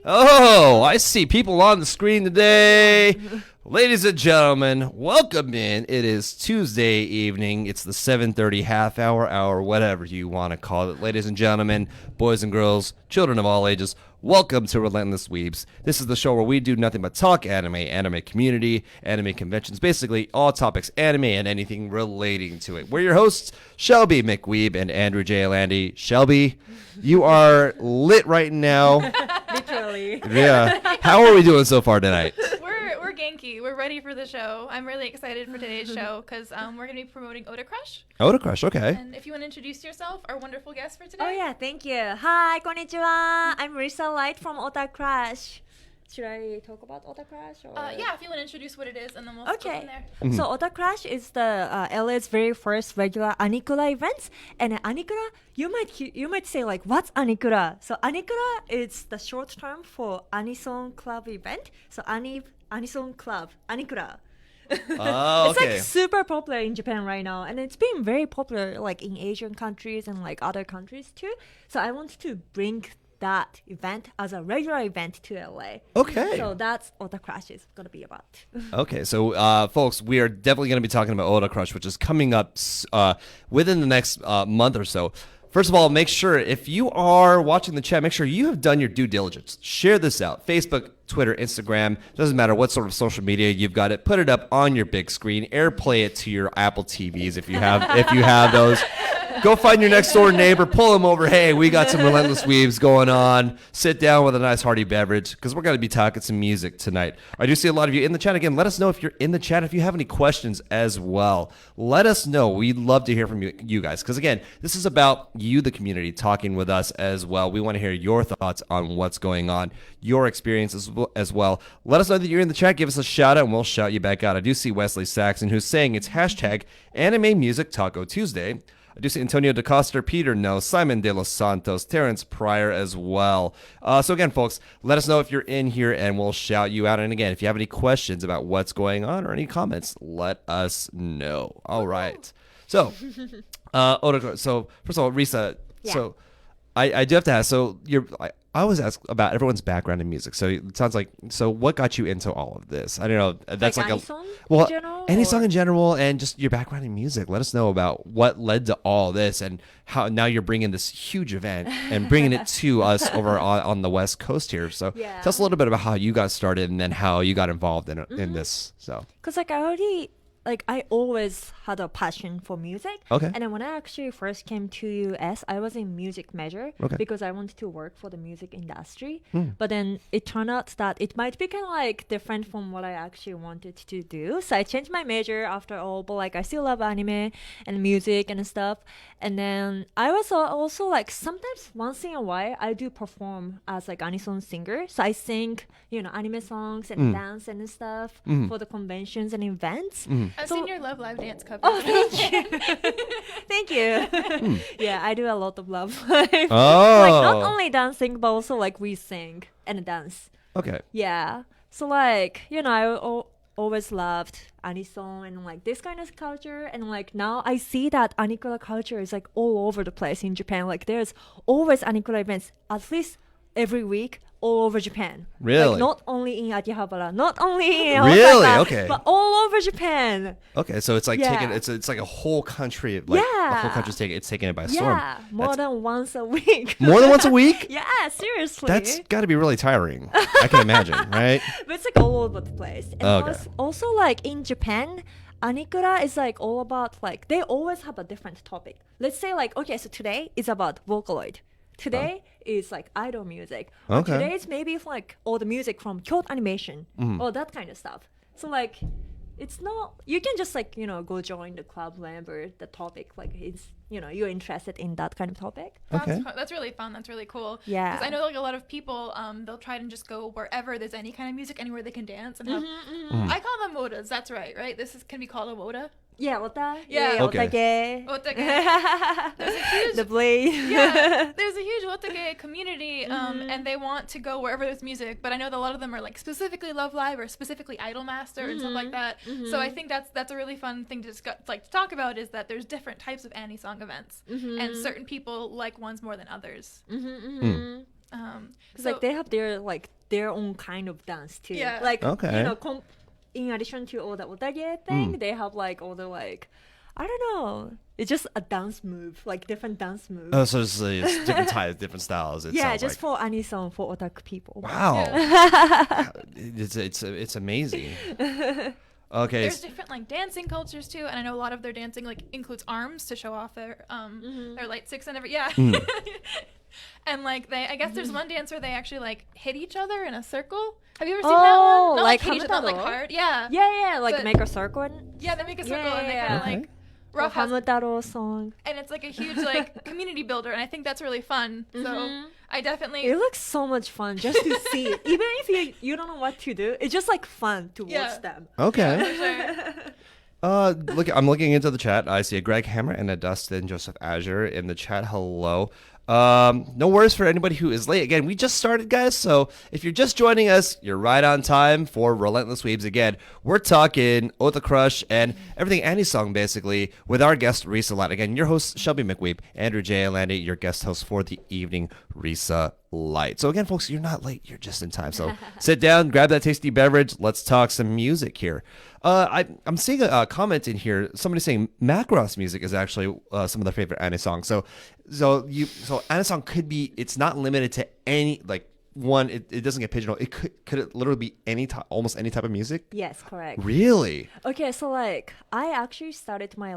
Oh, I see people on the screen today. Ladies and gentlemen, welcome in. It is Tuesday evening. It's the 7:30 half hour, whatever you want to call it. Ladies and gentlemen, boys and girls, children of all ages, welcome to Relentless Weebs. This is the show where we do nothing but talk anime community, anime conventions, basically all topics anime and anything relating to it. We're your hosts, Shelby McWeeb and Andrew J. Landy. Shelby, you are lit right now. Literally. Yeah. How are we doing so far tonight? We're Genki. We're ready for the show. I'm really excited for today's show because we're going to be promoting OTACRUSH. OTACRUSH, okay. And if you want to introduce yourself, our wonderful guest for today. Oh yeah, thank you. Hi, konnichiwa. I'm Risa Light from OTACRUSH. Should I talk about OTACRUSH? Yeah, if you want to introduce what it is, and then we'll go from there. So OTACRUSH is the LA's very first regular Anikura event. And Anikura, you might say like, what's Anikura? So Anikura is the short term for Anisong Club event. So Anisong Club, Anikura. Oh, It's okay. like super popular in Japan right now, and it's been very popular like in Asian countries and like other countries too. So I wanted to bring that event as a regular event to LA. Okay. So that's what OTACRUSH is gonna be about. Okay, so folks, we are definitely going to be talking about OTACRUSH, which is coming up within the next month or so. First of all, make sure if you are watching the chat, make sure you have done your due diligence. Share this out. Facebook, Twitter, Instagram, doesn't matter what sort of social media you've got it. Put it up on your big screen. AirPlay it to your Apple TVs if you have those. Go find your next door neighbor, pull them over. Hey, we got some Relentless Weebs going on. Sit down with a nice hearty beverage because we're going to be talking some music tonight. I do see a lot of you in the chat. Again, let us know if you're in the chat, if you have any questions as well. Let us know. We'd love to hear from you guys because, again, this is about you, the community, talking with us as well. We want to hear your thoughts on what's going on, your experiences as well. Let us know that you're in the chat. Give us a shout out and we'll shout you back out. I do see Wesley Saxon who's saying it's hashtag Anime Music Taco Tuesday. I do see Antonio DeCoster, Peter No, Simon De Los Santos, Terrence Pryor as well. So again, folks, let us know if you're in here and we'll shout you out. And again, if you have any questions about what's going on or any comments, let us know. All right. So, so first of all, Risa, so I do have to ask, so I always ask about everyone's background in music. So it sounds like, so what got you into all of this? I don't know. That's like any song well, in general, any song in general, and just your background in music. Let us know about what led to all this and how now you're bringing this huge event and bringing it to us over on the West Coast here. So tell us a little bit about how you got started and then how you got involved in this. So because I always had a passion for music. Okay. And then when I actually first came to US, I was in music major because I wanted to work for the music industry. But then it turned out that it might be kind of like different from what I actually wanted to do. So I changed my major after all, but like I still love anime and music and stuff. And then I was also like sometimes once in a while I do perform as like anisong singer. So I sing, anime songs and dance and stuff for the conventions and events. I've seen your Love Live dance cover. Oh, thank you. Thank you. Yeah, I do a lot of Love Live. Oh. Like not only dancing, but also like we sing and dance. Okay. Yeah. So like, I always loved anisong and like this kind of culture. And like now I see that Anikura culture is like all over the place in Japan. Like there's always Anikura events, at least every week, all over Japan. Really? Like not only in Akihabara, not only in Really? Osaka, Okay. but all over Japan. Okay, so it's like taking it's like a whole country. Like the whole country's taking it by storm. Yeah, more than once a week. More than once a week? Yeah, seriously. That's got to be really tiring. I can imagine, right? But it's like all over the place. And also like in Japan, Anikura is like all about like they always have a different topic. Let's say like so today is about Vocaloid. Today is like idol music. Or today is maybe like all the music from Kyoto animation or that kind of stuff. So like it's not you can just like go join the club whenever the topic like it's you're interested in that kind of topic. That's really fun. That's really cool. Yeah. Because I know like a lot of people, they'll try and just go wherever there's any kind of music, anywhere they can dance and have. I call them wotas. That's right? Can be called a wota. Yeah, wota. Yeah. Okay. Otake. There's a huge the blade. there's a huge otake community, and they want to go wherever there's music. But I know that a lot of them are like specifically Love Live or specifically Idolmaster and stuff like that. So I think that's a really fun thing to discuss, to talk about, is that there's different types of anisong events, and certain people like ones more than others. Because like they have their own kind of dance too. Yeah. Like Okay. you know, in addition to all the otage thing, they have like all the like I don't know. It's just a dance move, like different dance moves. Oh, so it's different types, different styles. It yeah, sounds just like. for anisong for otaku people. Wow. It's amazing. Okay. There's different like dancing cultures too, and I know a lot of their dancing like includes arms to show off their light sticks and everything. Yeah. And like I guess there's one dance where they actually like hit each other in a circle. Have you ever seen that one? Not like hit each other, not like Hamutaro? hard. Yeah. Yeah, like But- make a circle. Yeah, they make a circle Yeah, and they yeah, kind of yeah. like roughhouse, Hamutaro song. and it's like a huge like community builder, and I think that's really fun. So I definitely It looks so much fun just to see it. Even if you don't know what to do, it's just like fun to Yeah. watch them. Okay. for sure. I'm looking into the chat. I see a Greg Hammer and a Dustin Joseph Azure in the chat. Hello. No worries for anybody who is late. Again, we just started, guys. So if you're just joining us, you're right on time for Relentless Weebs. Again, we're talking OTACRUSH and everything anisong, basically, with our guest, Risa Light. Again, your host, Shelby McWeeb, Andrew J. Landy, your guest host for the evening, Risa Light. So again, folks, you're not late. You're just in time. So sit down, grab that tasty beverage. Let's talk some music here. I'm seeing a comment in here. Somebody saying Macross music is actually some of their favorite anisong. So anisong could be. It's not limited to any like one. It doesn't get pigeonholed. It could it literally be any type, almost any type of music. Yes, correct. Really? Okay, so like I actually started my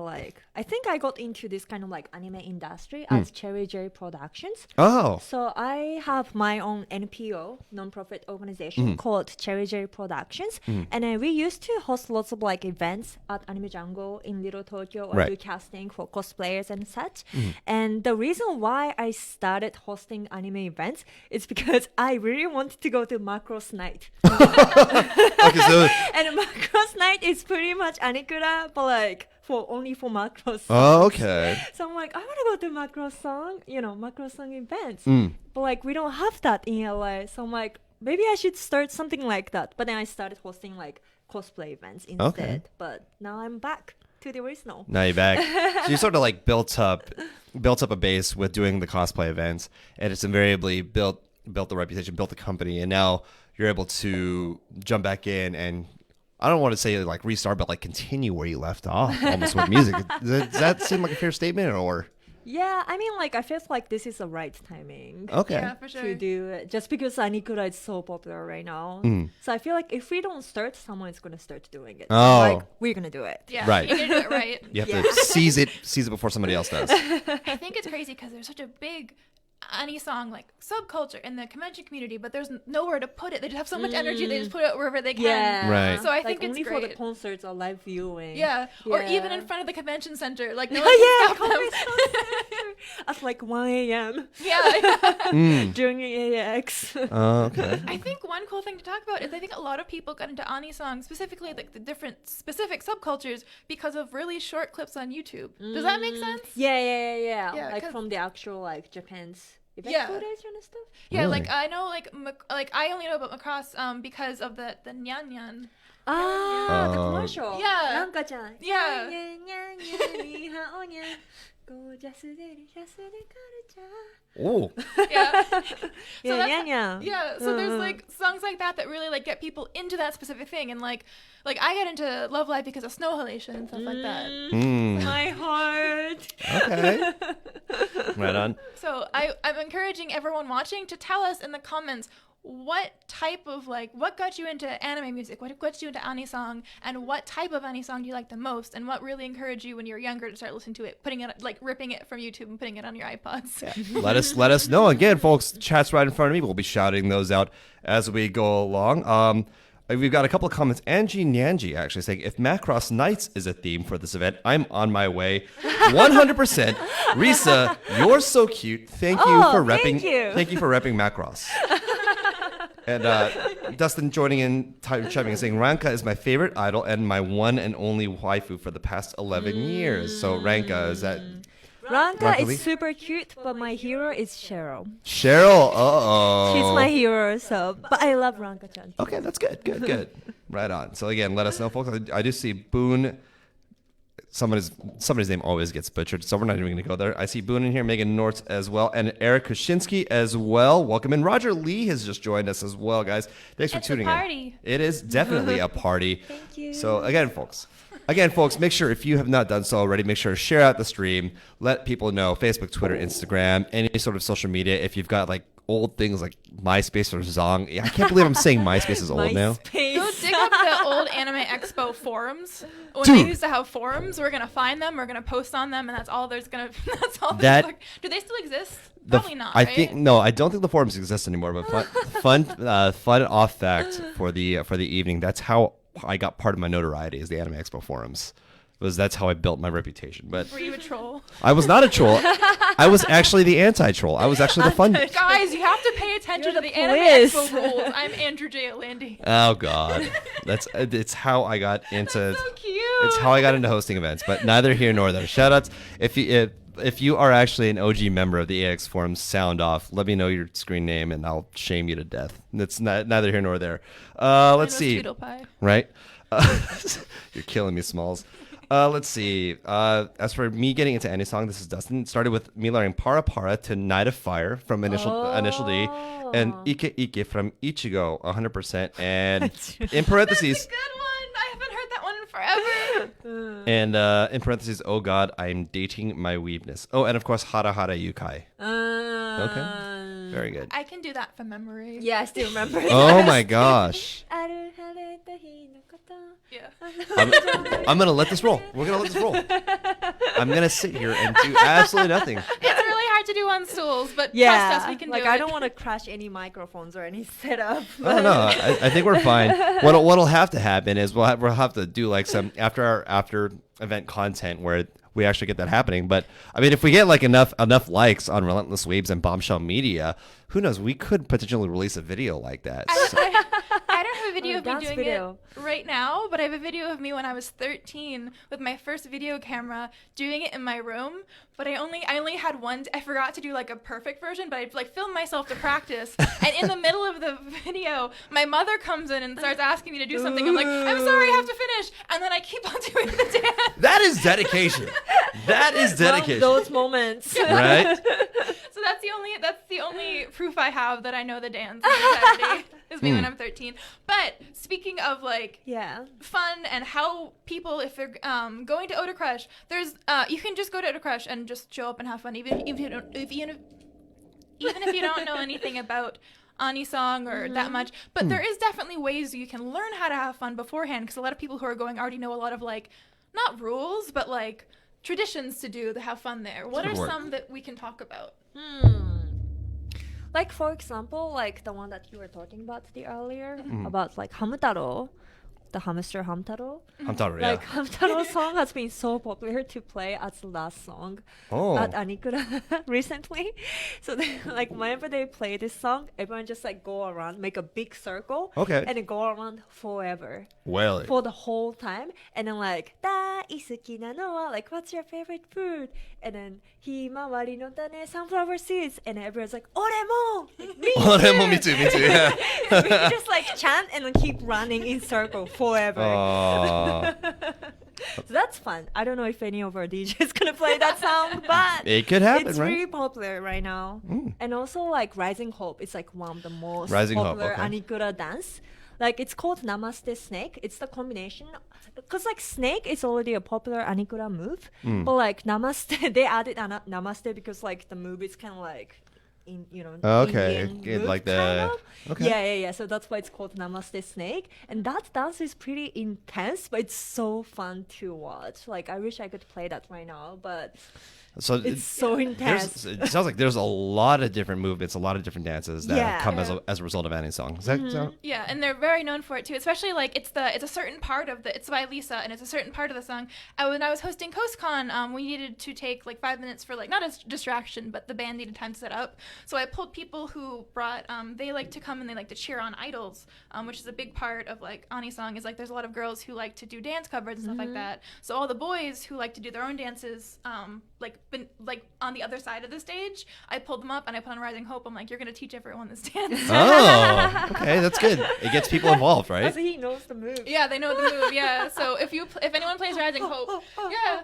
I think I got into this kind of like anime industry as Cherry J Productions. Oh. So I have my own NPO, non-profit organization called Cherry J Productions, and we used to host lots of like events at Anime Jungle in Little Tokyo or Right. do casting for cosplayers and such. And the reason why I started hosting anime events is because I really wanted to go to Macross Night. Okay, so And Macross Night is pretty much Anikura, but like only for Macross. okay. So I'm like, I want to go to Macross song events. Mm. But like we don't have that in LA. So I'm like, maybe I should start something like that. But then I started hosting like cosplay events instead. Okay. But now I'm back to the original. Now you're back. So you sort of like built up a base with doing the cosplay events, and it's invariably built the reputation, built the company, and now you're able to jump back in and I don't want to say like restart, but like continue where you left off almost with music. Does that seem like a fair statement or? Yeah, I mean, like I feel like this is the right timing. Okay. Yeah, for sure. To do it just because Anikura is so popular right now. So I feel like if we don't start, someone is gonna start doing it. Oh. Like we're gonna do it. Yeah, Right. you need to do it right. You have to seize it before somebody else does. I think it's crazy because there's such a big anisong like subculture in the convention community, but there's nowhere to put it. They just have so much energy. They just put it wherever they can. Yeah. Right. So I Like think it's only great. for the concerts or live viewing. Yeah. Or even in Yeah. front of the convention center. Like no Oh, one can yeah, stop them. at like 1 a.m. Yeah. during AX. Okay. I think one cool thing to talk about is I think a lot of people got into anisong, specifically like the different specific subcultures, because of really short clips on YouTube. Does that make sense? Yeah. Yeah, Like 'cause- from the actual like Japan's event Yeah. footage and stuff. Yeah, Really? like I know like I only know about Macross because of the nyan nyan. Ah, the Oh. commercial. Yeah. Ranka-chan. Yeah. Oh. Yeah. Yeah, that's- yeah. Yeah, so there's like songs like that that really like get people into that specific thing, and like I got into Love Live because of Snow Halation and stuff like that. Mm. My heart. Okay. Right on. So I'm encouraging everyone watching to tell us in the comments what type of what got you into anime music, what got you into anisong, and what type of anisong do you like the most, and what really encouraged you when you were younger to start listening to it, putting it ripping it from YouTube and putting it on your iPods. Let us know. Again, folks, chat's right in front of me. We'll be shouting those out as we go along. We've got a couple of comments. Angie Nyanji actually saying, if Macross Nights is a theme for this event, I'm on my way. 100%. Risa, you're so cute. Thank you for repping. thank you. Thank you for repping Macross. And Dustin joining in, chiming in, saying, Ranka is my favorite idol and my one and only waifu for the past 11 years. So Ranka, is that Ranka Luckily. is super cute, but my hero is Cheryl. Cheryl? Uh-oh. She's my hero, but I love Ranka-chan. Okay, that's good. Right on. So again, let us know, folks. I do see Boone somebody's name always gets butchered, so we're not even going to go there. I see Boone in here, Megan Nortz as well, and Eric Kuczynski as well. Welcome in. Roger Lee has just joined us as well, guys. Thanks for tuning It's a party. in. It is definitely a party. Thank you. So again, folks, make sure if you have not done so already, make sure to share out the stream. Let people know, Facebook, Twitter, Instagram, any sort of social media. If you've got like old things like MySpace or Zong. I can't believe I'm saying MySpace is old now. Go dig up the old Anime Expo forums. When Dude. they used to have forums, we're gonna find them, we're gonna post on them, and that's all there's gonna. That's all. That- Do they still exist? Probably not. I right? think no. I don't think the forums exist anymore. But fun off fact for the evening. That's how I got part of my notoriety is the Anime Expo forums. That's how I built my reputation. But Were you a troll? I was not a troll. I was actually the anti-troll. I was actually the fun. Guys, you have to pay attention You're to the the Anime police. Expo rules. I'm Andrew J. Landy. Oh God, it's how I got into. So cute. It's how I got into hosting events. But neither here nor there. Shoutouts if you are actually an OG member of the AX forums, sound off. Let me know your screen name and I'll shame you to death. That's neither here nor there. Let's see. Tweedle pie. Right? You're killing me, Smalls. Let's see. As for me getting into anisong, this is Dustin. It started with me learning Para Para to Night of Fire from Initial D, and Ike Ike from Ichigo 100%. And in parentheses, That's a good one. I haven't heard that one in forever. and in parentheses, oh God, I'm dating my weebness. Oh, and of course, Hara Hara Yukai. Okay, very good. I can do that from memory. Yeah, I still remember. Oh my gosh. Yeah. I'm gonna let this roll. We're gonna let this roll. I'm gonna sit here and do absolutely nothing. It's really hard to do on stools, but Yeah, trust us, we can like do it. I don't want to crash any microphones or any setup. Oh no, I think we're fine. What'll have to happen is we'll have to do like some after event content where we actually get that happening. But I mean, if we get like enough likes on Relentless Weebs and Bombshell Media, who knows? We could potentially release a video like that. So- I don't have a video of me dance doing video. it right now, but I have a video of me when I was 13 with my first video camera doing it in my room. But I only had one. I forgot to do like a perfect version, but I like filmed myself to practice. And in the middle of the video, my mother comes in and starts asking me to do something. I'm like, I'm sorry, I have to finish. And then I keep on doing the dance. That is dedication. That is dedication. Those moments. Right? So that's the only proof I have that I know the dance entirety is me when I'm 13. But speaking of like Yeah. fun and how people, if they're going to OTACRUSH, there's you can just go to OTACRUSH and just show up and have fun, even if you don't know anything about anisong or that much. But there is definitely ways you can learn how to have fun beforehand, because a lot of people who are going already know a lot of like not rules but like traditions to do to have fun there. What are some that we can talk about? Like for example, like the one that you were talking about earlier about like Hamtaro, the hamster Hamtaro. Hamtaro, yeah. Like Hamtaro song has been so popular to play as the last song at Anikura recently. So they, like whenever they play this song, everyone just like go around, make a big circle, Okay. and then go around forever. Well, For the whole time, and then like daisuki na no wa, like what's your favorite food, and then himawari no tane sunflower seeds, and then everyone's like oremo, me too, yeah. we just like chant and then keep running in circle forever. Aw. So that's fun. I don't know if any of our DJs gonna play that song, but It could happen, it's right? really popular right now. And also like Rising Hope, it's like one of the most Rising Hope, popular okay. Anikura dance. Like it's called Namaste Snake. It's the combination, because like Snake is already a popular Anikura move, but like Namaste, they added Namaste because like the move is kind of like Okay, Indian move, like the- kind of. okay. Yeah. So that's why it's called Namaste Snake, and that dance is pretty intense, but it's so fun to watch. Like I wish I could play that right now, but So it's so intense. it sounds like there's a lot of different movements, a lot of different dances that Yeah. come as a result of anisong. Is that so? Yeah, and they're very known for it too. Especially like it's a certain part of it's by Lisa, and it's a certain part of the song. When I was hosting CoastCon, we needed to take like 5 minutes for like not a distraction, but the band needed time to set up. So I pulled people who brought, they like to come and they like to cheer on idols, which is a big part of like anisong. Is like there's a lot of girls who like to do dance covers and stuff like that. So all the boys who like to do their own dances, like on the other side of the stage, I pulled them up and I put on Rising Hope. I'm like, you're gonna teach everyone this dance. Oh, okay, that's good. It gets people involved, right? So he knows the move. Yeah, they know the move. Yeah. So if anyone plays Rising Hope, yeah.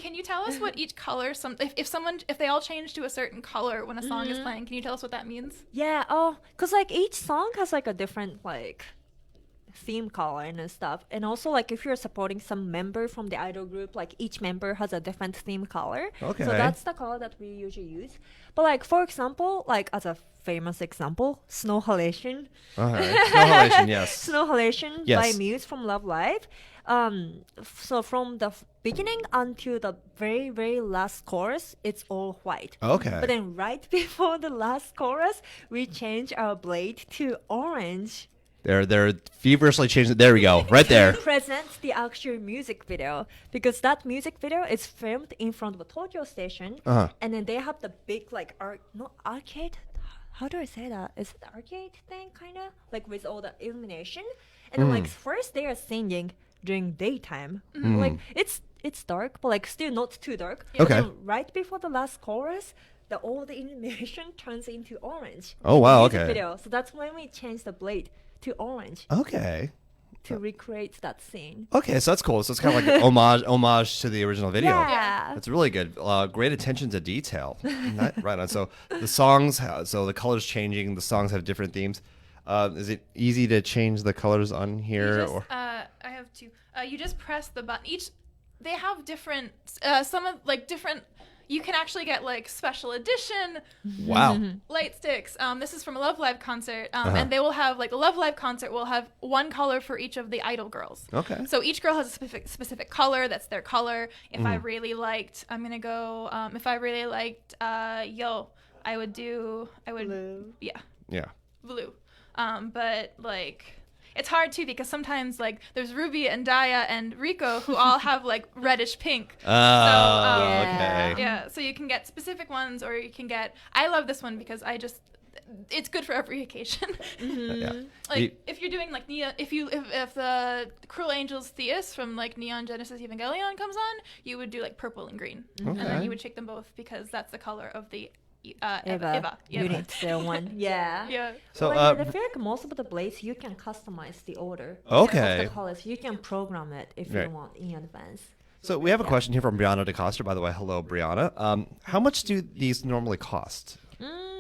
Can you tell us what each color? If they all change to a certain color when a song is playing, can you tell us what that means? Yeah. Oh, cause like each song has like a different like theme color and stuff, and also like if you're supporting some member from the idol group, like each member has a different theme color. Okay. So that's the color that we usually use. But like for example, like as a famous example, Snow Halation. All right. Snow Halation, yes. Snow Halation Yes. by Muse from Love Live. So from the beginning until the very, very last chorus, it's all white. Okay. But then right before the last chorus, we change our blade to orange. They're feverishly changing it. There we go. Right there. Presents the actual music video, because that music video is filmed in front of a Tokyo station, and then they have the big like arcade. How do I say that? Is it arcade thing kind of like with all the illumination? And then like first they are singing during daytime, like it's dark, but like still not too dark. Okay. But then right before the last chorus, all the illumination turns into orange. Oh, in the wow, music okay. Video. So that's when we change the blade to orange Okay. to recreate that scene. Okay, so that's cool. So it's kind of like an homage to the original video. Yeah. That's really good. Great attention to detail. Right on. So the songs, so the colors changing. The songs have different themes. Is it easy to change the colors on here? Just, I have two. You just press the button. They have different. Different. You can actually get like special edition Wow. light sticks. This is from a Love Live concert, and they will have like a Love Live concert will have one color for each of the idol girls. Okay. So each girl has a specific color. That's their color. If I really liked, I'm gonna go. If I really liked, Yo, I would. Blue. Yeah, blue. But like. It's hard too because sometimes like there's Ruby and Daya and Rico who all have like reddish pink. Okay. Yeah, so you can get specific ones, or you can get. I love this one because it's good for every occasion. Yeah. Like if you're doing like Neon, if the Cruel Angels Theus from like Neon Genesis Evangelion comes on, you would do like purple and green, and then you would shake them both because that's the color of the Eva. Unit 01. Yeah. Yeah. So I feel like most of the blades you can customize the order Okay. of the colors. You can program it if Right. you want in advance. So we have a question here from Brianna DeCosta. By the way, hello, Brianna. How much do these normally cost?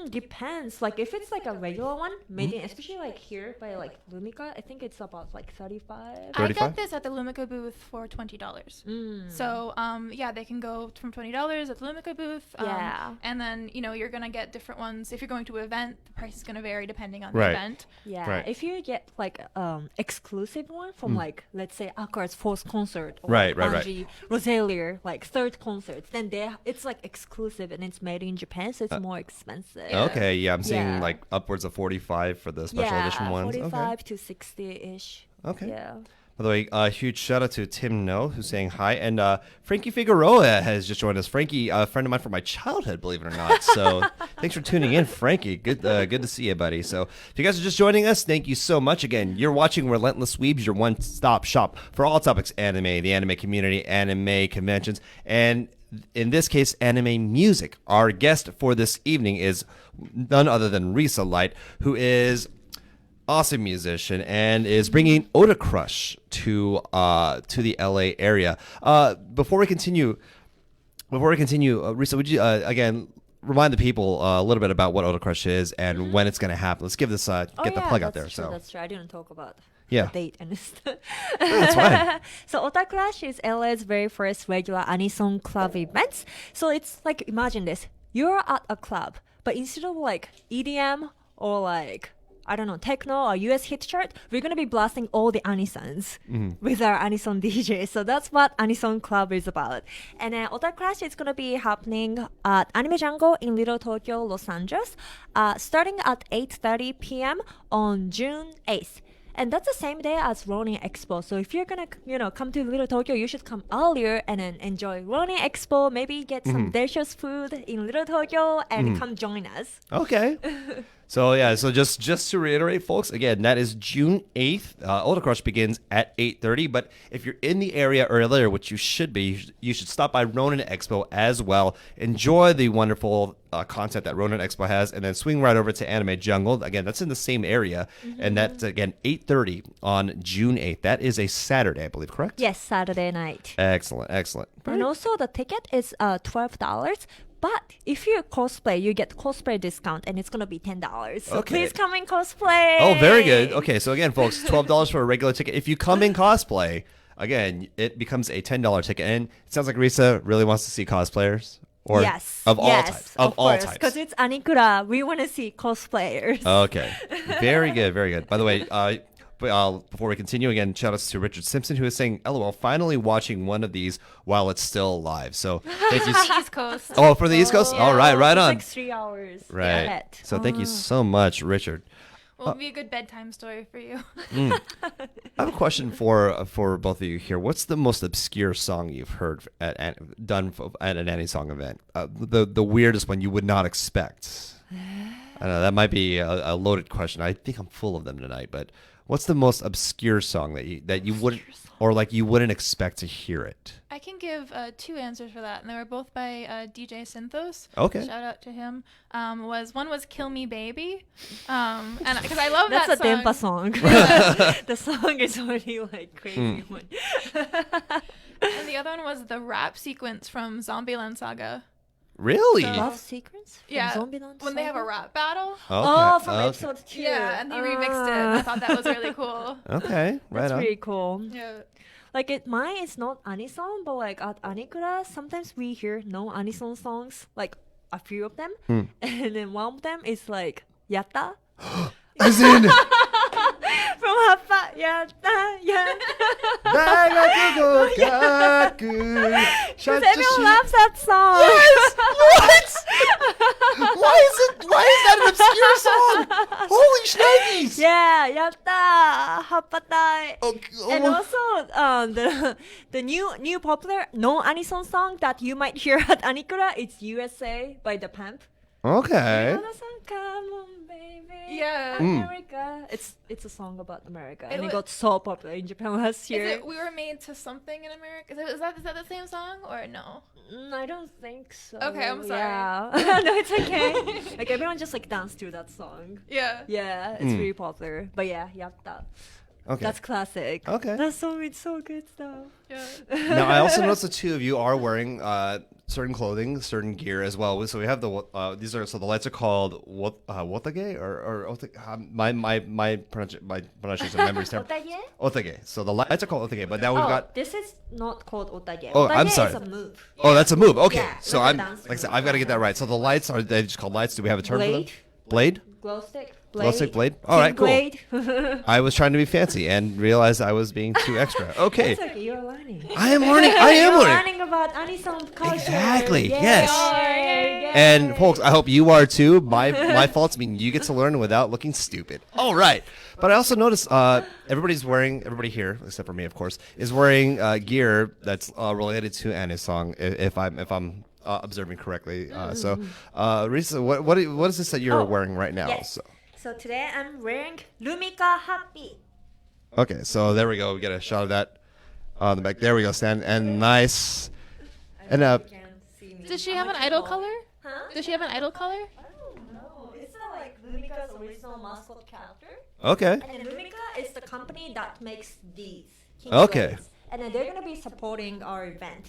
Depends. Like if it's like a regular one, maybe especially like here by like Lumica, I think it's about like 35. I 35? got this at the Lumica booth for $20. So they can go from $20 at the Lumica booth. Yeah. And then you're gonna get different ones. If you're going to an event, the price is gonna vary depending on Right. the event. Yeah. Right. If you get like exclusive one from like let's say Aqua's fourth concert or Right, like right. Bungie, Rosalia, like third concert, then it's like exclusive and it's made in Japan, so it's more expensive. Okay, yeah, I'm seeing Yeah. like upwards of 45 for the special edition ones. 45 to 60-ish. Okay. Yeah. By the way, huge shout out to Tim No, who's saying hi, and Frankie Figueroa has just joined us. Frankie, a friend of mine from my childhood, believe it or not. So thanks for tuning in, Frankie. Good to see you, buddy. So if you guys are just joining us, thank you so much. Again, you're watching Relentless Weebs, your one-stop shop for all topics anime, the anime community, anime conventions, and in this case, anime music. Our guest for this evening is none other than Risa Light, who is awesome musician and is bringing OTACRUSH to the LA area. Before we continue, Risa, would you again remind the people a little bit about what OTACRUSH is and when it's going to happen? Let's give this get the plug out there. True, So that's true. I didn't talk about Yeah. the date and stuff. That's fine. So OTACRUSH is LA's very first regular anisong club event. So it's like, imagine this. You're at a club, but instead of like EDM or like, I don't know, techno or US hit chart, we're going to be blasting all the anisons with our anison DJ. So that's what Anisong Club is about. And OTACRUSH is going to be happening at Anime Jungle in Little Tokyo, Los Angeles, starting at 8:30 p.m. on June 8th. And that's the same day as Ronin Expo. So if you're gonna, come to Little Tokyo, you should come earlier and then enjoy Ronin Expo. Maybe get some delicious food in Little Tokyo and come join us. Okay. So yeah, so just to reiterate, folks, again, that is June 8th. OTACRUSH begins at 8:30. But if you're in the area earlier, which you should be, you should stop by Ronin Expo as well. Enjoy the wonderful content that Ronin Expo has, and then swing right over to Anime Jungle. Again, that's in the same area, and that's again 8:30 on June 8th. That is a Saturday, I believe, correct? Yes, Saturday night. Excellent. And also the ticket is $12. But if you cosplay, you get cosplay discount, and it's gonna be $10. So Okay. please come in cosplay. Oh, very good. Okay, so again, folks, $12 for a regular ticket. If you come in cosplay, again, it becomes a $10 ticket. And it sounds like Risa really wants to see cosplayers. Or Yes. of all yes, types. Of all types. Because it's Anikura. We want to see cosplayers. Okay. Very good. Very good. By the way, before we continue, again, shout outs to Richard Simpson, who is saying, LOL, finally watching one of these while it's still live. So thank you. East Coast. Oh, for the East Coast? Yeah, All right, right it's on. like 3 hours. Right. ahead. So thank you so much, Richard. Will be a good bedtime story for you. I have a question for both of you here. What's the most obscure song you've heard done at an anisong event? The weirdest one you would not expect. I know that might be a loaded question. I think I'm full of them tonight. But what's the most obscure song that you wouldn't or like you wouldn't expect to hear it? I can give 2 answers for that, and they were both by DJ Synthos. Okay. Shout out to him. One was "Kill Me Baby," and because I love That's that a Dempa song. song. The song is already like crazy one. And the other one was the rap sequence from Zombieland Saga. Really? So- Love sequence? From Yeah, Zombieland when they have a Saga? rap battle. Oh, from Okay. episode 2. Yeah, and he remixed it. And I thought that was really cool. Okay. Right That's on. pretty cool. Yeah. Like mine is not anisong, but like at Anikura, sometimes we hear no anisong songs, like a few of them, and then one of them is like yatta As in, from Happa, yatta, yatta. Because everyone loves that song. What? Why is that an obscure song? Holy shnikes! Yeah, yatta, happatai. Oh, And also, the new popular no anisong song that you might hear at Anikura, it's USA by the Pamp. okay. You know the song? Come on, baby. Yeah. America. It's a song about America, and it wa- got so popular in Japan last year. Is it "We Were Made to Something in America"? Is that the same song or no? I don't think so. Okay, I'm sorry. Yeah. No, it's okay. Like everyone just like danced to that song. Yeah. Yeah, it's really popular. But yeah, yatta. Okay. That's classic. Okay. That song is so good stuff. Yeah. Now, I also noticed the two of you are wearing certain clothing, certain gear as well. So we have the the lights are called wotage or my pronunciation memory is terrible. Otage? Otage. So the lights are called otage, but now we've got. This is not called otage. Oh, Otage I'm sorry. is a move. Oh, that's a move. Okay, Yeah, so like a I'm dance like I said, move. I've got to get that right. So the lights are they just called lights? Do we have a term for them? Blade. Blade. Glow stick. Glow stick blade. All right, cool. Blade. I was trying to be fancy and realized I was being too extra. Okay. It's okay, you're learning. I am learning. I am You're learning. learning about anisong culture. Exactly, Yay. yes. Yay. And folks, I hope you are too. My faults mean you get to learn without looking stupid. All right. But I also noticed everybody here, except for me, of course, is wearing gear that's related to anisong. If I'm observing correctly. So, Risa, what is this that you're wearing right now? Yes. So today I'm wearing Lumika Happy. Okay, so there we go. We get a shot of that on the back. There we go, Stan. And nice. And Does she have an idol color? Huh? Does she have an idol color? I don't know. It's not like Lumika's original mascot character. okay. And then Lumika is the company that makes these. Okay. Blades. And then they're gonna be supporting our event.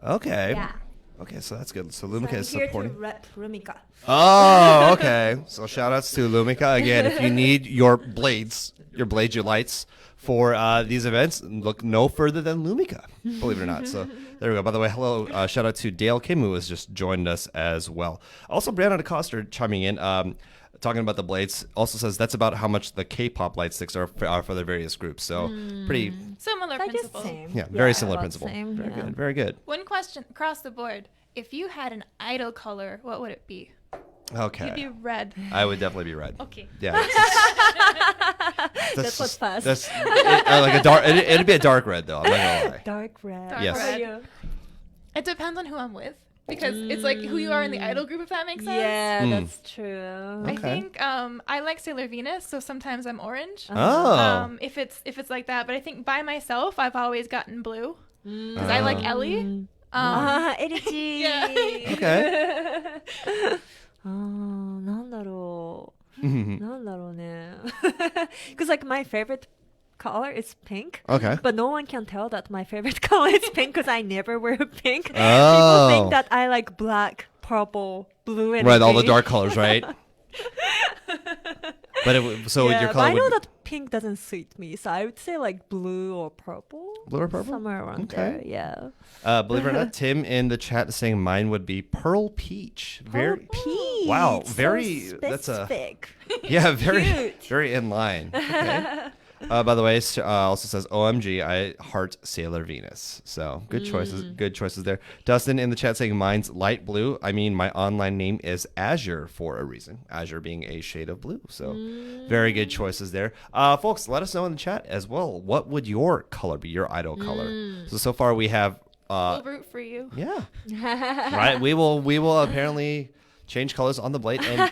Okay. Yeah. Okay, so that's good. So So Lumika I'm is here supporting. to rep Lumika. Oh, okay. So shout outs to Lumika. Again, if you need your blades, your lights for these events, look no further than Lumika, believe it or not. So there we go. By the way, hello. Shout out to Dale Kim, who has just joined us as well. Also, Brianna DeCoster chiming in, talking about the blades, also says that's about how much the K-pop light sticks are for the various groups. So pretty, Similar Like principle. the same. yeah, very Yeah, similar about principle. same, Very yeah. good. Very good. One question across the board: if you had an idol color, what would it be? Okay. You'd be red. I would definitely be red. Okay. Yeah. That's what's fast. That's like a dark. It'd be a dark red though. I'm not gonna lie. Dark red. Dark Yes. How about red. you? It depends on who I'm with. Because it's like who you are in the idol group, if that makes sense. Yeah, Mm. that's true. I Okay. think I like Sailor Venus, so sometimes I'm orange. Oh. If it's like that, but I think by myself I've always gotten blue because I like Ellie. energy. Yeah. Okay. なんだろう。 Mhm. なんだろうね。Because like my favorite color is pink. Okay. But no one can tell that my favorite color is pink because I never wear pink. People Oh. think that I like black, purple, blue, and Right, all the green. dark colors, right? But so Yeah, your but color I know would that pink doesn't suit me, so I would say like blue or purple. Blue or purple? Somewhere around Okay. there, yeah. believe it or not, Tim in the chat is saying mine would be pearl peach. Very Peach. Wow, so very- that's a- specific. yeah, very Cute. very in line. Okay. By the way, also says OMG, I heart Sailor Venus. So good choices there. Dustin in the chat saying mine's light blue. I mean, my online name is Azure for a reason. Azure being a shade of blue. So very good choices there. Folks, let us know in the chat as well. What would your color be? Your idol color? So far we have. I'll root for you. Yeah. Right. We will apparently change colors on the blade. And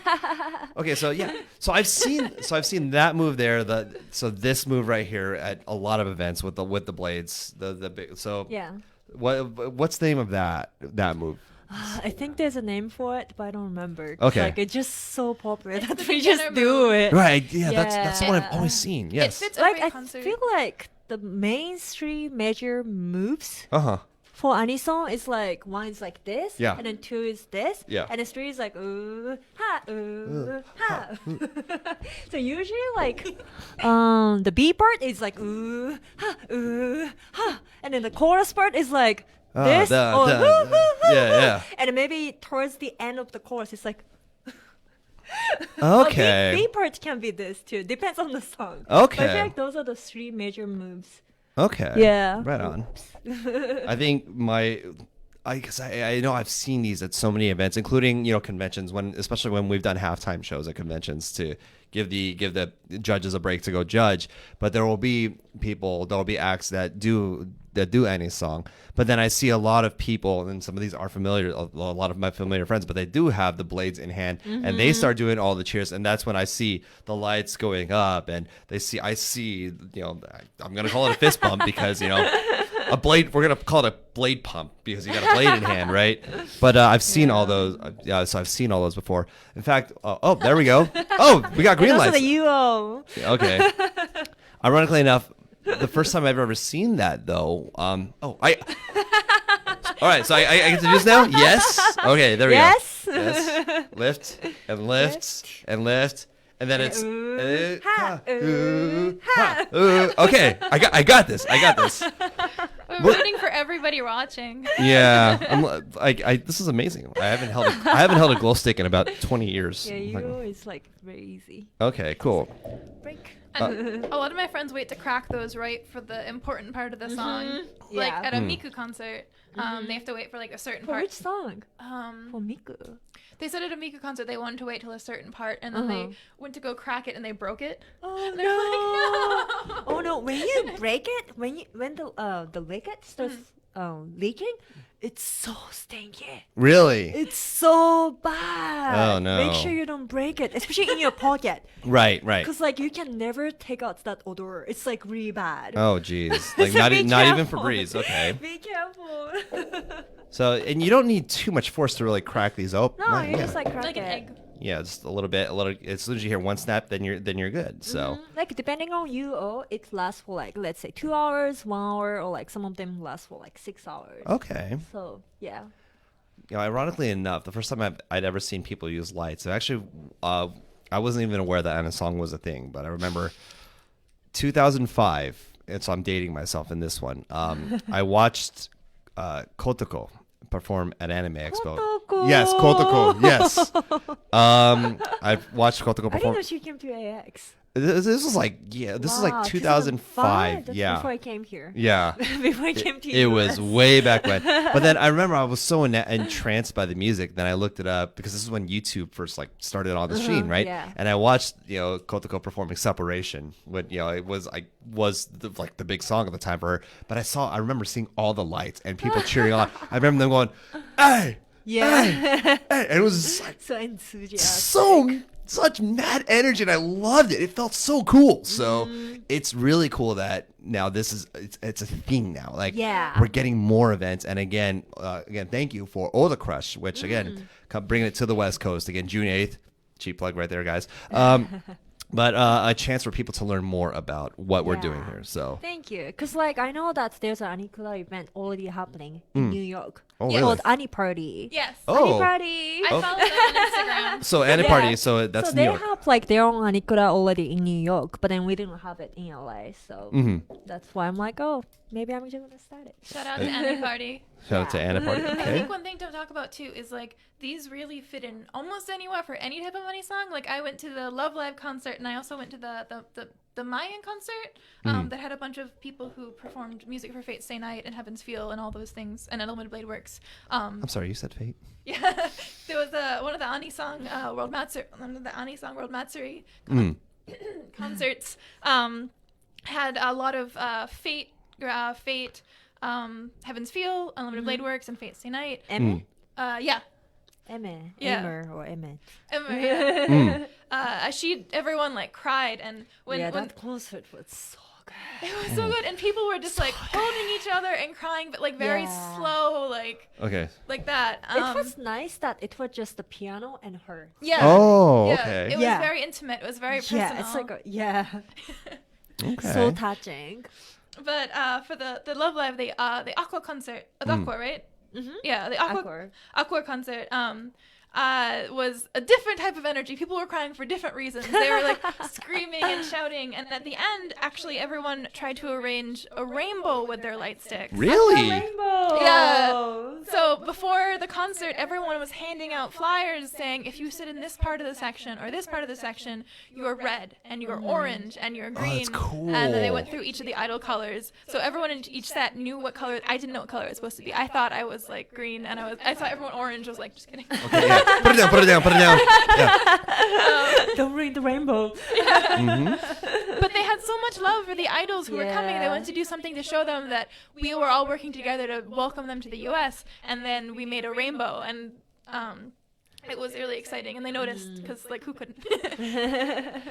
okay, so yeah. So I've seen that move there. So this move right here at a lot of events with the blades. The big. So Yeah. what's the name of that move? I think there's a name for it, but I don't remember. 'Cause, Okay. Like it's just so popular It's that the we just beginner do move. it. Right. Yeah. That's the one I've Yeah. always seen. Yes. It fits Like every I concert. feel like the mainstream major moves Uh-huh. for anisong is like one is like this, Yeah. and then two is this, Yeah. and then three is like ha. So usually like the B part is like ha, and then the chorus part is like this or yeah. and then maybe towards the end of the chorus it's like Okay. B part can be this too, depends on the song. But I Okay. feel like those are the three major moves. Okay. Yeah. Right on. I think because I know I've seen these at so many events, including conventions, especially when we've done halftime shows at conventions to give the judges a break to go judge. But there will be acts that do any song. But then I see a lot of people, and some of these are familiar, a lot of my familiar friends, but they do have the blades in hand, and they start doing all the cheers, and that's when I see the lights going up, and I see I'm gonna call it a fist bump because a blade. We're gonna call it a blade pump because you got a blade in hand, right? But I've seen all those. So I've seen all those before. In fact, there we go. Oh, we got green And also lights. the UO. Okay. Ironically enough, the first time I've ever seen that though. All right. So I get to do this now. Yes. Okay. There we Yes. go. Yes. Lift and lift and lift. And then it's okay. I got this. We're rooting for everybody watching. Yeah, this is amazing. I haven't held a glow stick in about 20 years. Yeah, UO is like very easy. Okay, cool. Break. And a lot of my friends wait to crack those right for the important part of the song. Like Yeah. at a Miku concert, they have to wait for like a certain For part. which song? For Miku. They said at a Miku concert they wanted to wait till a certain part, and then they went to go crack it and they broke it. Oh And they're like, no. Oh no! When you break it, when the liquid starts leaking, it's so stinky. Really? It's so bad. Oh, no. Make sure you don't break it, especially in your pocket, Right. because like you can never take out that odor. It's like really bad. Oh, geez. Like So not be even careful. Febreze. Okay. Be careful. So, and you don't need too much force to really crack these open. No, you just like crack Like an it. egg. Yeah, just a little bit. As soon as you hear one snap, then you're good. So. Like depending on UO, it lasts for like let's say 2 hours, 1 hour, or like some of them last for like 6 hours. Okay. So yeah. Ironically enough, the first time I'd ever seen people use lights, actually, I wasn't even aware that anisong was a thing, but I remember 2005, and so I'm dating myself in this one. I watched Kotoko perform at Anime Expo. Kotoko. Yes, Kotoko. Yes. I've watched Kotoko I didn't perform. know she came to AX. This was like this is like Wow, 2005. That's Yeah. before I came here. Yeah. Before I came to It was US. way back when. But then I remember I was so entranced by the music. Then I looked it up because this is when YouTube first like started on the scene, right? yeah. And I watched Kotoko performing "Separation." When it was like the big song at the time for her. But I remember seeing all the lights and people cheering on. I remember them going, "Hey, Yeah. hey!" And it was just like So enthusiastic. such mad energy, and I loved it. It felt so cool. So it's really cool that now it's a thing now. Like Yeah. we're getting more events, and again, thank you for OTACRUSH, which again, bringing it to the West Coast again, June 8th. Cheap plug right there, guys. But a chance for people to learn more about what we're doing Yeah. here. So Thank you. Because, like, I know that there's an Anikura event already happening in New York. Oh, It's really? called Ani Party. Yes. Oh. Ani Party. I follow them on Instagram. so Annie Yeah. Party. So that's so New they York. have, like, their own Anikura already in New York, but then we didn't have it in LA. So that's why I'm like, oh, maybe I'm just going to start it. Shout out to Annie Party. Shout out to Annie Party. I Okay. think one thing to talk about too is like these really fit in almost anywhere for any type of money song. Like I went to the Love Live concert, and I also went to the Mayan concert that had a bunch of people who performed music for Fate Stay Night and Heaven's Feel and all those things, and Unlimited Blade Works. I'm sorry, you said Fate. Yeah, there was one of the anisong World Matsuri concerts had a lot of Fate, Heaven's Feel, Unlimited Blade Works, and Fate Stay Night. Emme? Yeah. Emme. Yeah. Emmer or Emme. Everyone like cried, and when that concert was so good. it was so good, and people were just like holding each other and crying, but like very Yeah. slow, like Okay. that. It was nice that it was just the piano and her. Yeah. Oh, Yeah, okay. It was Yeah. very intimate. It was very personal. Yeah, it's like, Okay. so touching. But for the Love Live, the Aqua concert, Aqua, right? Mm-hmm. Yeah, the Aqua. Aqua concert was a different type of energy. People were crying for different reasons. They were like screaming and shouting, and at the end, actually, everyone tried to arrange a rainbow with their light sticks. Really? Rainbow. Yeah. So before the concert, everyone was handing out flyers saying, if you sit in this part of the section or this part of the section, you're red and you're orange and you're green. that's cool. And then they went through each of the idol colors. So everyone in each set knew what color. I didn't know what color it was supposed to be. I thought I was like green, and I saw everyone orange. I was like, just kidding. Okay, yeah. Put it down. Yeah. Don't ruin the rainbow. But they had so much love for the idols who were coming. They Yeah. wanted to do something to show them that we were all working together to welcome them to the U.S. And then we made a rainbow, and it was really exciting. And they noticed because, like, who couldn't?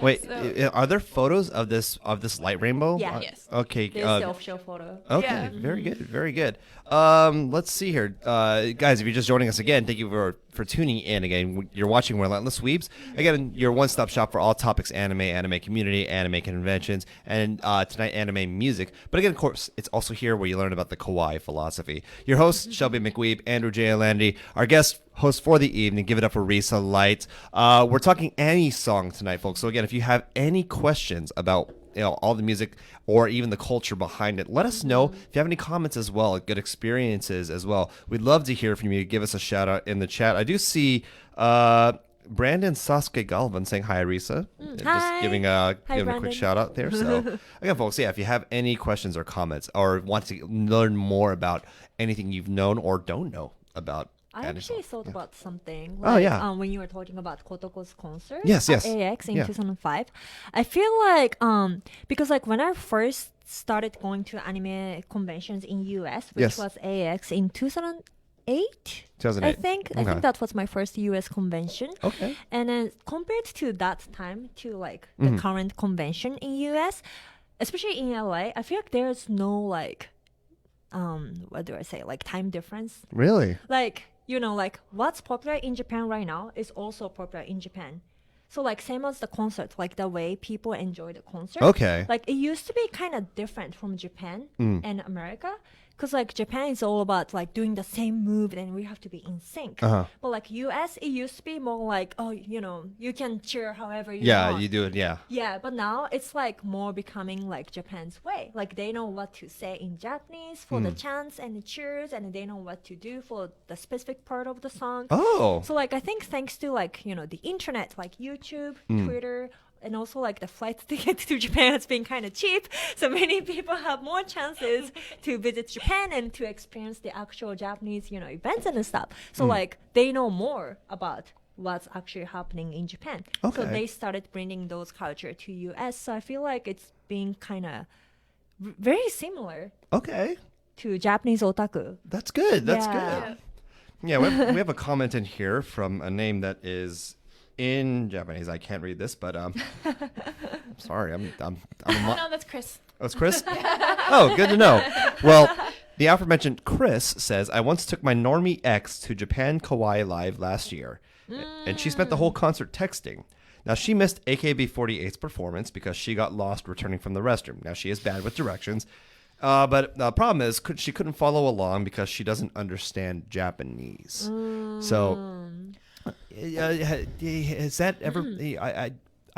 Wait, So- are there photos of this light rainbow? Yeah. Yes. Okay. There's the official photo. Okay, Yeah. very good, very good. Let's see here, guys. If you're just joining us again, thank you for tuning in. Again, you're watching Relentless Weebs. Again, your one-stop shop for all topics anime community, anime conventions, and tonight anime music. But again, of course, it's also here where you learn about the kawaii philosophy. Your host Shelby McWeeb, Andrew J. Landy, our guest host for the evening. Give it up for Risa Light. We're talking anisong tonight, folks. So again, if you have any questions about all the music or even the culture behind it, let us know. If you have any comments as well, good experiences as well, we'd love to hear from you. Give us a shout out in the chat. I do see Brandon Sasuke Galvin saying hi, Risa. Just Hi. giving a quick Brandon. shout out there. So again, folks, yeah, if you have any questions or comments or want to learn more about anything you've known or don't know about I actually anisong. thought about something. Oh, yeah. When you were talking about Kotoko's concert Yes, yes. at AX in Yeah. 2005, I feel like because like when I first started going to anime conventions in US, which Yes. was AX in 2008. 2008. I think Okay. that was my first US convention. Okay. And then compared to that time to like the current convention in US, especially in LA, I feel like there's no like what do I say, like time difference. Really? Like, like what's popular in Japan right now is also popular in Japan. So like same as the concert, like the way people enjoy the concert. Okay. Like it used to be kind of different from Japan and America. Because like Japan is all about like doing the same move and we have to be in sync. Uh-huh. But like US, it used to be more like, oh, you can cheer however you Yeah, want. you do it. Yeah. Yeah, but now it's like more becoming like Japan's way. Like they know what to say in Japanese for the chants and the cheers, and they know what to do for the specific part of the song. Oh. So like I think thanks to like the internet, like YouTube, Twitter, and also like the flight ticket to Japan has been kind of cheap, so many people have more chances to visit Japan and to experience the actual Japanese, events and stuff. So like they know more about what's actually happening in Japan. Okay. So they started bringing those culture to US. So I feel like it's being kind of very similar Okay. to Japanese otaku. That's good. That's Yeah. good. Yeah, we have a comment in here from a name that is in Japanese. I can't read this, but I'm sorry. I'm Oh, no, that's Chris. Oh, it's Chris? Oh, good to know. Well, the aforementioned Chris says, I once took my normie ex to Japan Kawaii Live last year, and she spent the whole concert texting. Now, she missed AKB48's performance because she got lost returning from the restroom. Now, she is bad with directions, but the problem is she couldn't follow along because she doesn't understand Japanese. So, has that ever...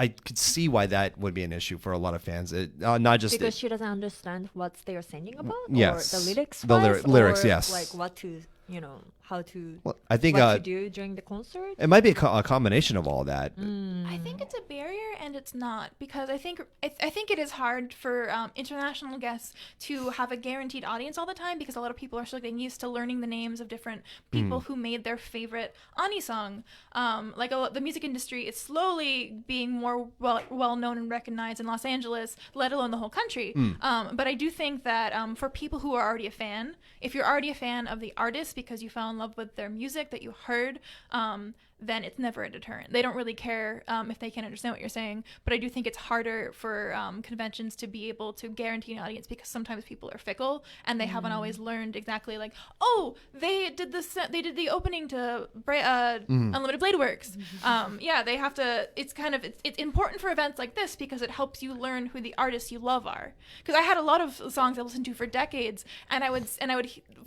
I could see why that would be an issue for a lot of fans. Not just Because she doesn't understand what they are singing about, yes. or the lyrics. The lyrics, or yes. Like what to, how to. Well, I think what to do during the concert. it might be a combination of all that. I think it's a barrier and it's not, because I think it is hard for international guests to have a guaranteed audience all the time, because a lot of people are still getting used to learning the names of different people who made their favorite anisong. The music industry is slowly being more well known and recognized in Los Angeles, let alone the whole country. But I do think that for people who are already a fan, if you're already a fan of the artist because you fell in love with their music that you heard, then it's never a deterrent. They don't really care if they can't understand what you're saying. But I do think it's harder for conventions to be able to guarantee an audience, because sometimes people are fickle and they haven't always learned exactly, like, oh, they did the opening to Unlimited Blade Works. They have to. It's important for events like this because it helps you learn who the artists you love are. Because I had a lot of songs I listened to for decades, and I would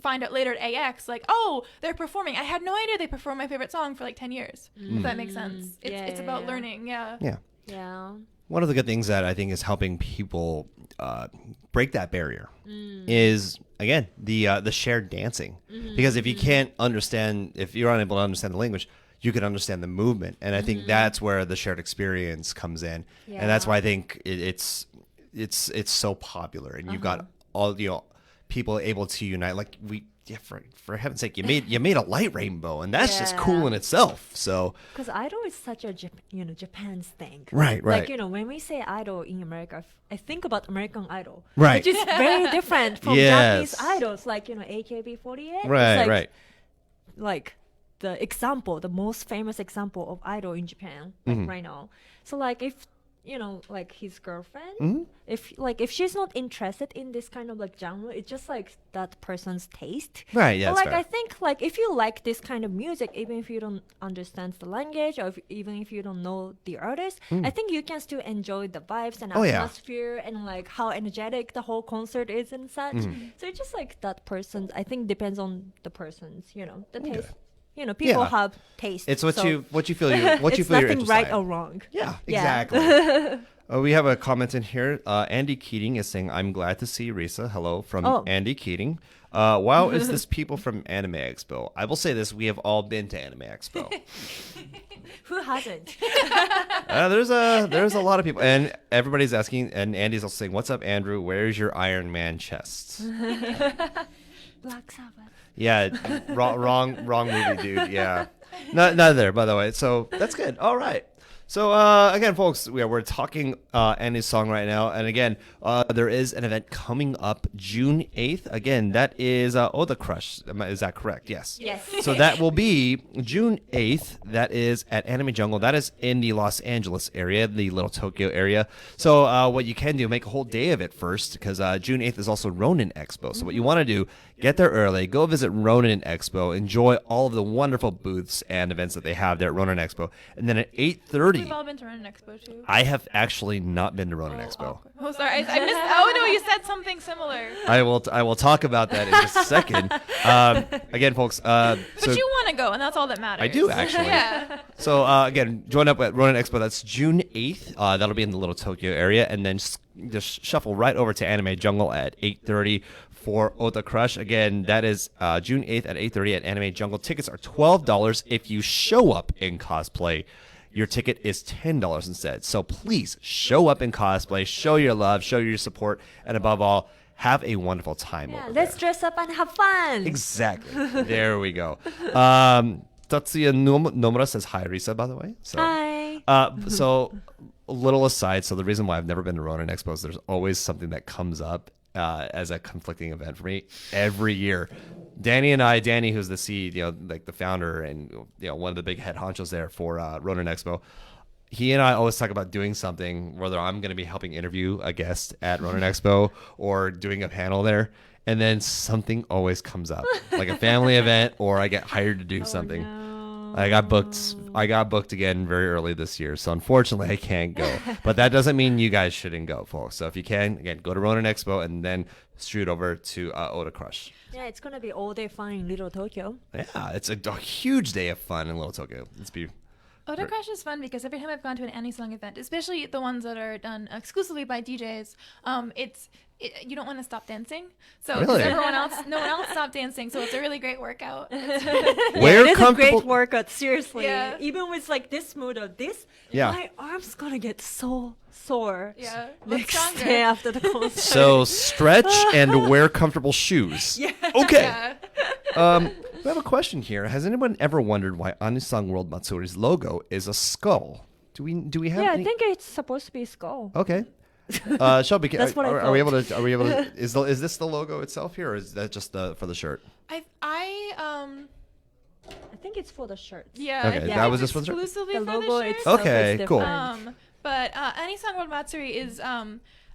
find out later at AX, like, oh, they're performing. I had no idea they performed my favorite song for like 10 years. If that makes sense. It's about learning. Yeah. One of the good things that I think is helping people break that barrier is, again, the shared dancing. Because if you can't understand, if you're unable to understand the language, you can understand the movement, and I think that's where the shared experience comes in, and that's why I think it's so popular, and you've got all people able to unite. Like for heaven's sake, you made a light rainbow, and that's just cool in itself. So because idol is such a Japan's thing, right? Like when we say idol in America, I think about American Idol, right? Which is very different from Japanese idols, like AKB48, right. Like the most famous example of idol in Japan right now. So like if like his girlfriend, if she's not interested in this kind of like genre, it's just like that person's taste, right? Yeah, but like I think like if you like this kind of music, even if you don't understand the language, or even if you don't know the artist, I think you can still enjoy the vibes and atmosphere and like how energetic the whole concert is and such. So it's just like that person, I think, depends on the person's the taste. People have taste. It's what you feel. What you feel it's you're nothing interested right in. or wrong. Yeah, exactly. We have a comment in here. Andy Keating is saying, "I'm glad to see Risa." Hello from Andy Keating. Wow, is this people from Anime Expo? I will say this: we have all been to Anime Expo. Who hasn't? There's a lot of people, and everybody's asking, and Andy's also saying, "What's up, Andrew? Where's your Iron Man chest?" Black Sabbath. Yeah, wrong movie, dude. Yeah, not there, by the way. So that's good. All right. So again, folks, we're talking Annie's song right now, and again, there is an event coming up June 8th. Again, that is OTACRUSH. Is that correct? Yes. Yes. So that will be June 8th. That is at Anime Jungle. That is in the Los Angeles area, the Little Tokyo area. So what you can do, make a whole day of it first, because June 8th is also Ronin Expo. So what you want to do, get there early, go visit Ronin Expo, enjoy all of the wonderful booths and events that they have there at Ronin Expo, and then at 8:30. We've all been to Ronin Expo too. I have actually not been to Ronin Expo. Oh, sorry, I missed. Oh no, you said something similar. I will talk about that in just a second. Again, folks. But you want to go, and that's all that matters. I do actually. Yeah. So again, join up at Ronin Expo. That's June 8th. That'll be in the Little Tokyo area, and then just shuffle right over to Anime Jungle at 8:30 for OTACRUSH. Again, that is June 8th at 8:30 at Anime Jungle. Tickets are $12 if you show up in cosplay. your ticket is $10 instead. So please show up in cosplay, show your love, show your support, and above all, have a wonderful time Yeah, over let's there. dress up and have fun. Exactly. There we go. Tatsuya Nomura says hi, Risa, by the way. So, Hi. So a little aside, so the reason why I've never been to Ronin Expo is there's always something that comes up as a conflicting event for me every year. Danny, who's the CEO, like the founder and one of the big head honchos there for Ronin Expo, he and I always talk about doing something, whether I'm going to be helping interview a guest at Ronin Expo or doing a panel there. And then something always comes up, like a family event, or I get hired to do something. No. I got booked again very early this year, so unfortunately I can't go. But that doesn't mean you guys shouldn't go, folks. So if you can, again, go to Ronin Expo and then shoot over to OTACRUSH. Yeah, it's gonna be all day fun in Little Tokyo. Yeah, it's a huge day of fun in Little Tokyo. It's beautiful. OTACRUSH is fun because every time I've gone to an anisong event, especially the ones that are done exclusively by DJs, you don't want to stop dancing. So 'cause Really? no one else stopped dancing. So it's a really great workout. Wear it is a comfortable- great workout, seriously. Yeah. Even with like this mood or this, Yeah. my arm's gonna get so sore. Yeah, look Next stronger. day after the concert. So stretch and wear comfortable shoes. Yeah. Okay. Yeah. We have a question here. Has anyone ever wondered why Anisong World Matsuri's logo is a skull? Do we have? Yeah, I any- think it's supposed to be skull. Okay. Shelby, That's what I are we able thought. to? Are we able to? Is this the logo itself here, or is that just for the shirt? I think it's for the shirt. Yeah. Okay, I think that was it's just for the shirt? exclusively The for logo the shirt. itself Okay, is cool. different. But Anisong World Matsuri is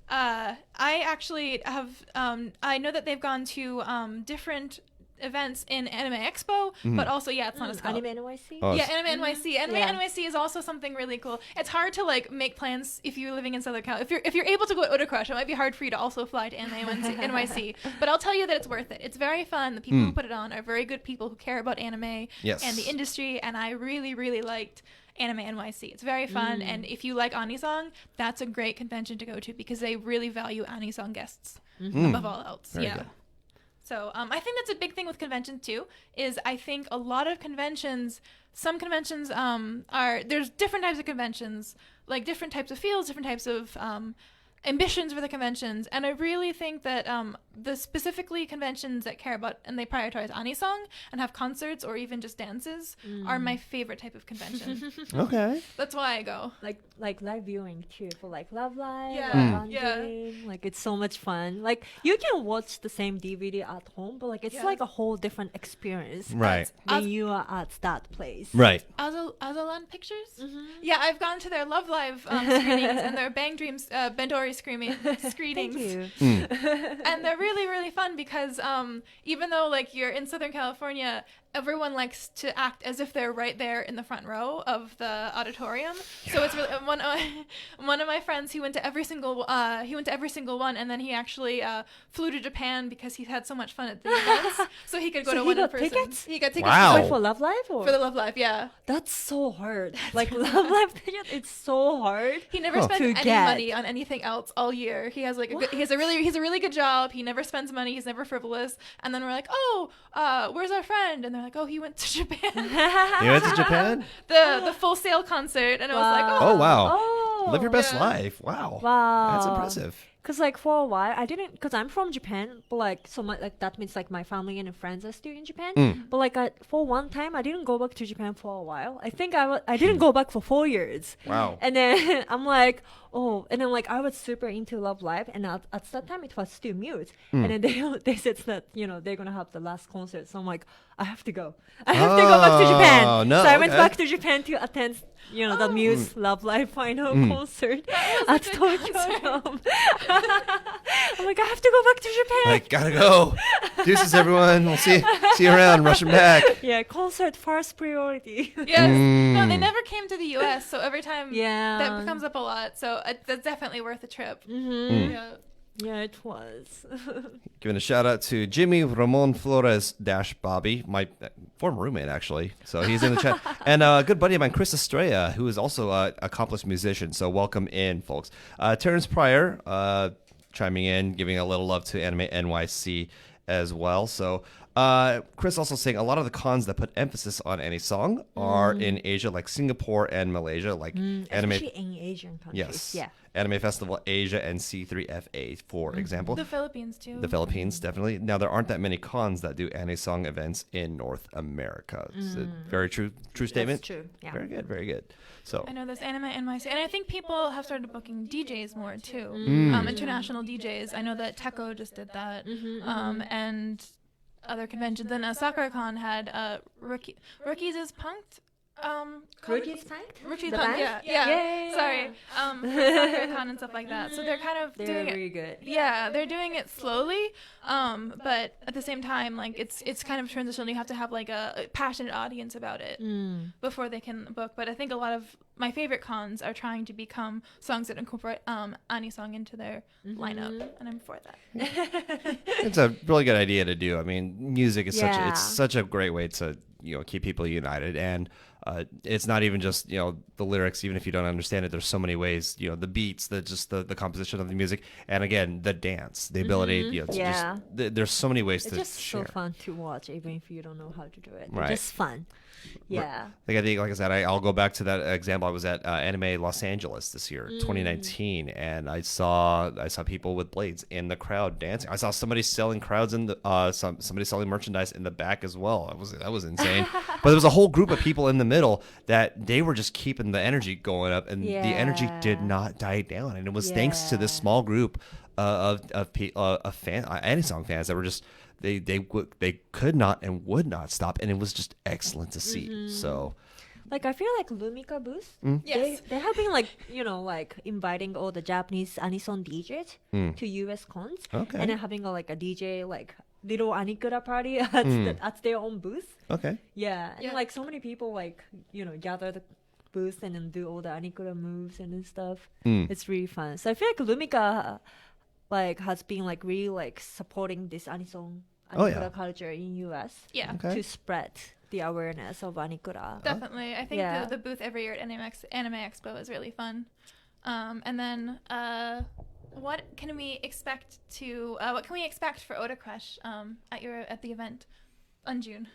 I actually have I know that they've gone to different events in Anime Expo, but also it's not a skull. Anime NYC? Oh, Yeah, it's- Anime NYC. Anime Yeah. NYC is also something really cool. It's hard to like make plans if you're living in Southern Cal. If you're able to go to OTACRUSH, it might be hard for you to also fly to Anime NYC. But I'll tell you that it's worth it. It's very fun. The people who put it on are very good people who care about anime Yes. and the industry. And I really, really liked Anime NYC. It's very fun. And if you like Anisong, that's a great convention to go to because they really value Anisong guests above all else. Very yeah. good. So I think that's a big thing with conventions too. Is I think a lot of conventions, some conventions there's different types of conventions, like different types of fields, different types of ambitions for the conventions, and I really think that the specifically conventions that care about and they prioritize anisong and have concerts or even just dances are my favorite type of convention. Okay. That's why I go. Like live viewing too for like Love Live, Yeah. or Yeah. Banding. Like it's so much fun. Like you can watch the same DVD at home, but like it's Yeah. like a whole different experience. Right. When you are at that place. Right. Azalan Pictures? Yeah, I've gone to their Love Live screenings and their Bang Dreams Bandori screenings. Thank you. And they're really, really fun because even though like you're in Southern California, everyone likes to act as if they're right there in the front row of the auditorium. So it's really one of my friends. He went to every single one, and then he actually flew to Japan because he had so much fun at the events. So he could go So to he one in got person. tickets? He got tickets Wow. Wait, for Love Live or for the Love Live. Yeah, that's so hard. Like Love Live ticket, it's so hard. he never Huh. spends To any get. money on anything else all year. He has like he's a really good job. He never spends money. He's never frivolous. And then we're like, where's our friend? And they're like, he went to Japan. You went to Japan? the Full Sail concert, and I was like, Oh wow. Oh, Live your best yeah. life. Wow. Wow. That's impressive. Cause like for a while I didn't, cause I'm from Japan, but like so much like that means like my family and friends are still in Japan. But like for one time I didn't go back to Japan for a while. I think I didn't go back for 4 years. Wow. And then I'm like, and then like I was super into Love Live, and at that time it was still mute. And then they said that they're gonna have the last concert, so I'm like, I have to go. I have to go back to Oh, Japan. no, So I went okay. back to Japan to attend the Muse Love Live final concert at a good Tokyo concert. Dome. I'm like, I have to go back to Japan. Like, gotta go. Deuces, everyone. We'll see you around. Rushing back. Yeah, concert first priority. yes. No, they never came to the U.S. So every time Yeah. that comes up a lot. So that's definitely worth a trip. Yeah. Yeah, it was. Giving a shout out to Jimmy Ramon Flores Bobby, my former roommate actually. So he's in the chat, and a good buddy of mine, Chris Estrella, who is also an accomplished musician. So welcome in, folks. Terrence Pryor chiming in, giving a little love to Anime NYC as well. So Chris also saying a lot of the cons that put emphasis on anisong are in Asia, like Singapore and Malaysia, like especially in Asian countries. Yes. Yeah. Anime Festival Asia and C3FA, for example. The Philippines too. The Philippines, definitely. Now, there aren't that many cons that do anisong events in North America. It's a very true statement. That's true. Yeah. Very good, very good. So I know there's anime in my city, and I think people have started booking DJs more too. International DJs. I know that Teco just did that, and other conventions. Then SakuraCon had Rookies is Punked. Rookies Punk? Rookies The Punk, band? yeah. Yay. Sorry. For SakuraCon and stuff like that. So they're kind of They're doing really it. good. Yeah, they're doing it slowly, but at the same time, like it's kind of transitional. You have to have like a passionate audience about it before they can book. But I think a lot of my favorite cons are trying to become songs that incorporate anisong into their lineup, and I'm for that. it's a really good idea to do. I mean, music is Yeah. such a great way to keep people united, and it's not even just the lyrics. Even if you don't understand it, there's so many ways. The beats, the composition of the music, and again the dance, the ability. There's so many ways It's to just share. so fun to watch, even if you don't know how to do it. Right. It's just fun. Yeah. I think, like I said, I'll go back to that example. I was at Anime Los Angeles this year, 2019, and I saw people with blades in the crowd dancing. I saw somebody selling somebody selling merchandise in the back as well. That was insane. But there was a whole group of people in the middle that they were just keeping the energy going up, and the energy did not die down. And it was thanks to this small group of anisong fans that were just. They could not and would not stop, and it was just excellent to see. So, Like, I feel like Lumika booth, Yes. they have been like, inviting all the Japanese anisong DJs to US cons. Okay. And then having a DJ, like, little anikura party at, at their own booth. okay. Yeah. And Yeah. like, so many people, like, gather the booth and then do all the anikura moves and stuff. It's really fun. So I feel like Lumika, has been, really, supporting this anisong anikura culture in US. Yeah. Okay. To spread the awareness of anikura. Definitely. I think Yeah. the booth every year at Anime Expo is really fun. And then what can we expect for OTACRUSH at the event on June?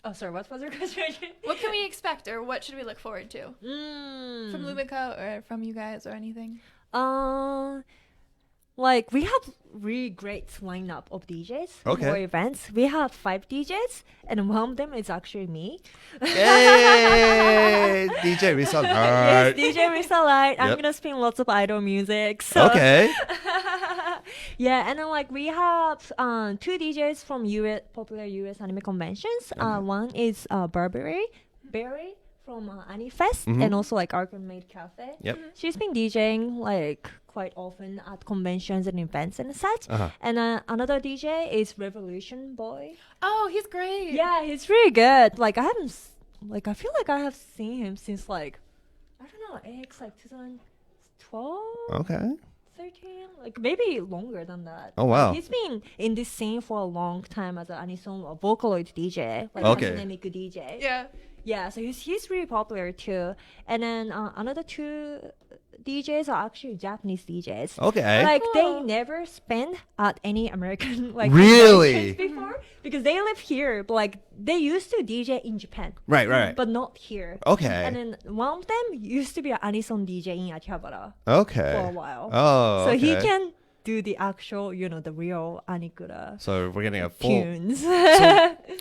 Oh, sorry, what was your question? What can we expect, or what should we look forward to from Lumika or from you guys or anything? We have really great lineup of DJs Okay. for events. We have 5 DJs, and one of them is actually me. Yay! DJ Risa Light. Yes, DJ Risa Light. I'm Yep. gonna spin lots of idol music. So. Okay. Yeah, and then we have 2 DJs from popular US anime conventions. One is Barry from Anifest, and also Arcade Cafe. Yep. She's been DJing quite often at conventions and events and such. And another DJ is Revolution Boy. Oh, he's great. Yeah, he's really good. I haven't I feel like I have seen him since I don't know, AX 2012. Okay. 13, maybe longer than that. Oh, wow. He's been in this scene for a long time as an anisong or Vocaloid DJ, Okay. dynamic DJ. Yeah. Yeah, so he's really popular too. And then another 2 DJs are actually Japanese DJs. Okay. They Cool. never spent at any American Really? conventions before because they live here, but they used to DJ in Japan. Right. But not here. Okay. And then one of them used to be an anisong DJ in Akihabara Okay. for a while. Oh. So he okay. can do the actual, the real anikura So we're getting a full. tunes.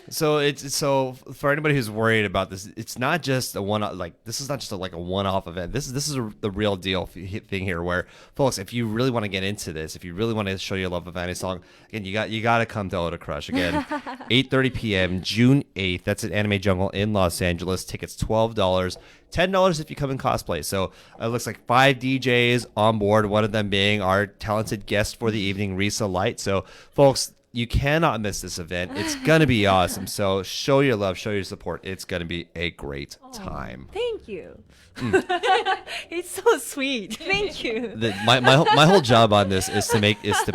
So for anybody who's worried about this, it's not just a one. This is not just a one-off event. This is the real deal thing here. Where folks, if you really want to get into this, if you really want to show your love of anisong, again, you got to come to OTACRUSH again. 8:30 p.m. June 8th. That's at Anime Jungle in Los Angeles. Tickets $12. $10 if you come in cosplay. So it looks like 5 DJs on board, one of them being our talented guest for the evening, Risa Light. So, folks, you cannot miss this event. It's going to be awesome. So show your love, show your support. It's going to be a great time. Thank you. It's so sweet. Thank you. My whole job on this is to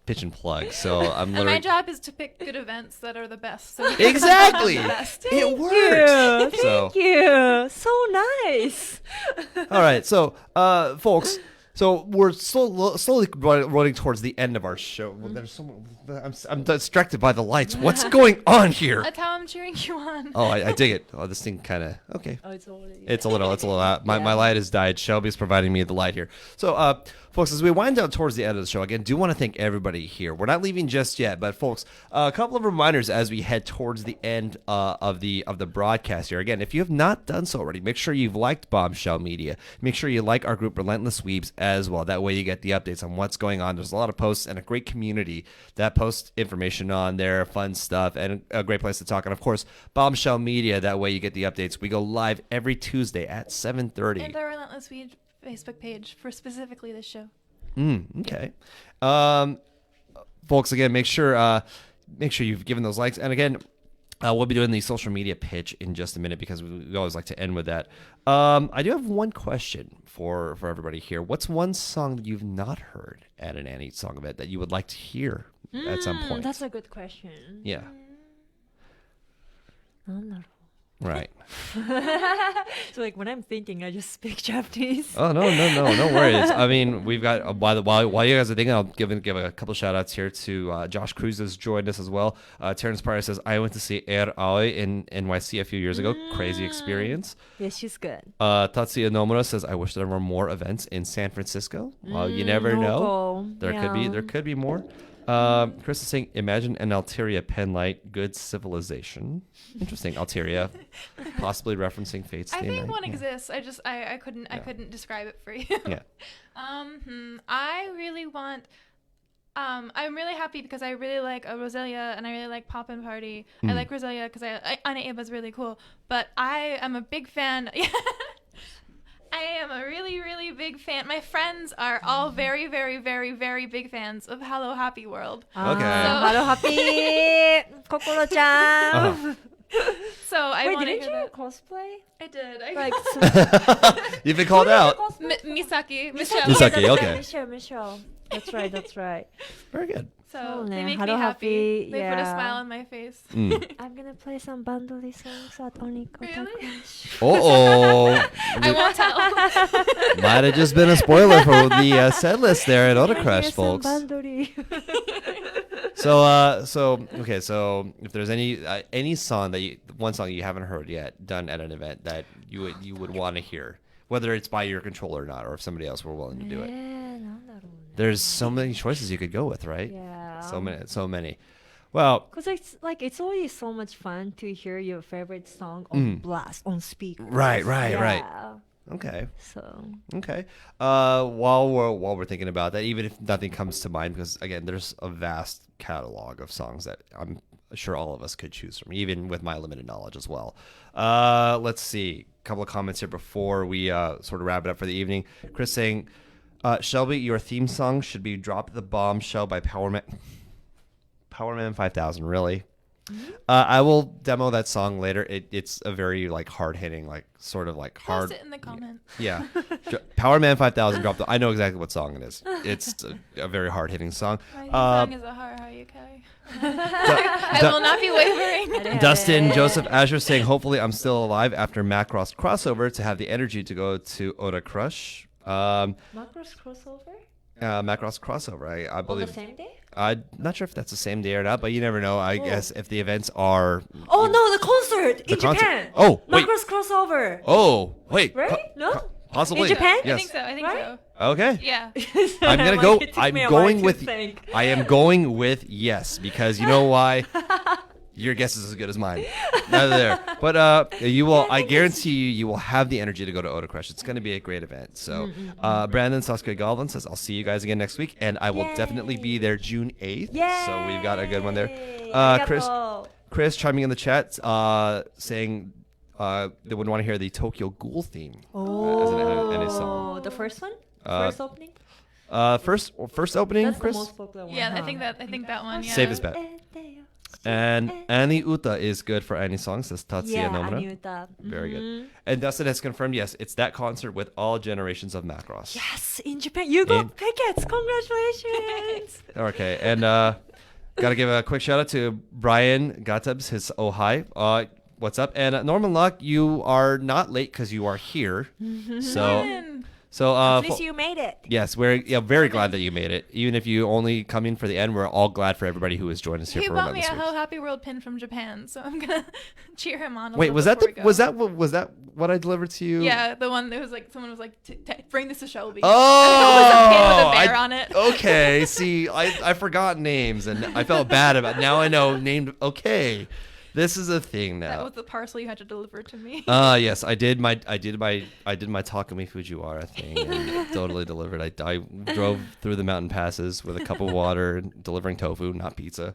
pitch and plug. So I'm And literally my job is to pick good events that are the best. So exactly. best. It works. Thank you. So nice. All right, so folks, So we're slowly running towards the end of our show. Well, there's I'm distracted by the lights. What's going on here? That's how I'm cheering you on. Oh, I dig it. Oh, this thing kind of okay. Oh, it's already. It's a little. My light has died. Shelby's providing me the light here. So, folks, as we wind down towards the end of the show, again, do want to thank everybody here. We're not leaving just yet, but folks, a couple of reminders as we head towards the end of the broadcast here. Again, if you have not done so already, make sure you've liked Bombshell Media. Make sure you like our group Relentless Weebs as well. That way, you get the updates on what's going on. There's a lot of posts and a great community that posts information on there, fun stuff, and a great place to talk. And of course, Bombshell Media. That way, you get the updates. We go live every Tuesday at 7:30. And the Relentless Weed Facebook page for specifically this show. Okay. Folks, again, make sure you've given those likes. And again, we'll be doing the social media pitch in just a minute because we always like to end with that. I do have one question for everybody here. What's one song that you've not heard at an Annie song event that you would like to hear at some point? That's a good question. Yeah. Right. So like when I'm thinking, I just speak Japanese. Oh no worries. I mean, we've got while you guys are thinking, I'll give a couple shout outs here to Josh Cruz has joined us as well. Terrence Pryor says I went to see Air Aoi in NYC a few years ago. Crazy experience. Yeah, she's good. Tatsuya Nomura says I wish there were more events in San Francisco. Well, you never know. There could be more. Chris is saying, imagine an Alteria pen light, good civilization. Interesting, Alteria, possibly referencing Fate's Stay I think Night. one exists. I couldn't describe it for you. Yeah. I really want. I'm really happy because I really like Roselia and I really like Pop and Party. I like Roselia because Ana Eva's really cool. But I am a big fan. I am a really, really big fan. My friends are all very, very, very, very big fans of Hello Happy World. Okay. Hello Happy, Kokoro-chan. So I Wait, want to didn't hear you that. cosplay? I did. Like, You've been called out. Misaki, Michelle. Misaki, okay. Michelle. That's right. Very good. So Oh, they man. make Hello me happy. Happy, They put a yeah. smile on my face. I'm gonna play some bandoli songs at OTACRUSH. I won't tell. Might have just been a spoiler for the set list there at OTACRUSH, folks. So if there's any song one song you haven't heard yet done at an event that you would want to hear, whether it's by your controller or not, or if somebody else were willing to do it. There's so many choices you could go with, right? Yeah. So many. Well, Because it's always so much fun to hear your favorite song on blast, on speaker. Right. Yeah. Okay. So. Okay. While we're thinking about that, even if nothing comes to mind, because again, there's a vast catalog of songs that I'm sure all of us could choose from, even with my limited knowledge as well. Let's see. A couple of comments here before we sort of wrap it up for the evening. Chris saying, Shelby, your theme song should be "Drop the Bombshell" by Powerman 5000. Really? I will demo that song later. It's a very hard hitting, sort of hard. Post it in the comments. Yeah. Powerman 5000 dropped. I know exactly what song it is. It's a very hard hitting song. My song is a har yukai. I will not be wavering. Dustin Joseph Asher saying, hopefully I'm still alive after Macross crossover to have the energy to go to OTACRUSH. Macross crossover? Macross crossover, I On believe. the same day? I'm not sure if that's the same day or not, but you never know. I guess if the events are. Oh no, the concert in concert. Japan. Oh, wait. Macross crossover. Oh, wait. Right? No? Possibly. In Japan? Yes. I think so. Okay. Yeah. I'm gonna go. It took I'm me a going while with. to think. I am going with yes, because you know why. Your guess is as good as mine. Neither there. But you will. I guarantee you will have the energy to go to OTACRUSH. It's going to be a great event. So, Brandon Sasuke Galvin says, "I'll see you guys again next week, and I will definitely be there June 8th. Yay! So we've got a good one there. Arigato. Chris chiming in the chat, saying they would want to hear the Tokyo Ghoul theme as an song. The first one? First opening? First opening, That's Chris. the most popular one. Yeah, huh? I think that one. Yeah. Save his bet. And Annie Uta is good for any song, says Tatsuya Yeah, Nomura. Anyuta. Very good. And Dustin has confirmed, yes, it's that concert with all generations of Macross. Yes, in Japan. You got tickets. Congratulations. Okay, and gotta give a quick shout out to Brian Gatubs, his oh hi. What's up? And Norman Locke, you are not late because you are here. So At least you made it. yes, we're very glad that you made it. Even if you only come in for the end, we're all glad for everybody who has joined us here He for bought me Relentless a Weeks. Ho Happy World pin from Japan, so I'm gonna cheer him on. Wait, was that was was that what I delivered to you? Yeah, the one that was like someone was like, bring this to Shelby. Oh, it was a pin with a bear on it. Okay, see, I forgot names and I felt bad about it. Now I know named. Okay, this is a thing now. That was the parcel you had to deliver to me. Yes, I did my Takumi Fujiwara thing and totally delivered. I drove through the mountain passes with a cup of water, delivering tofu, not pizza.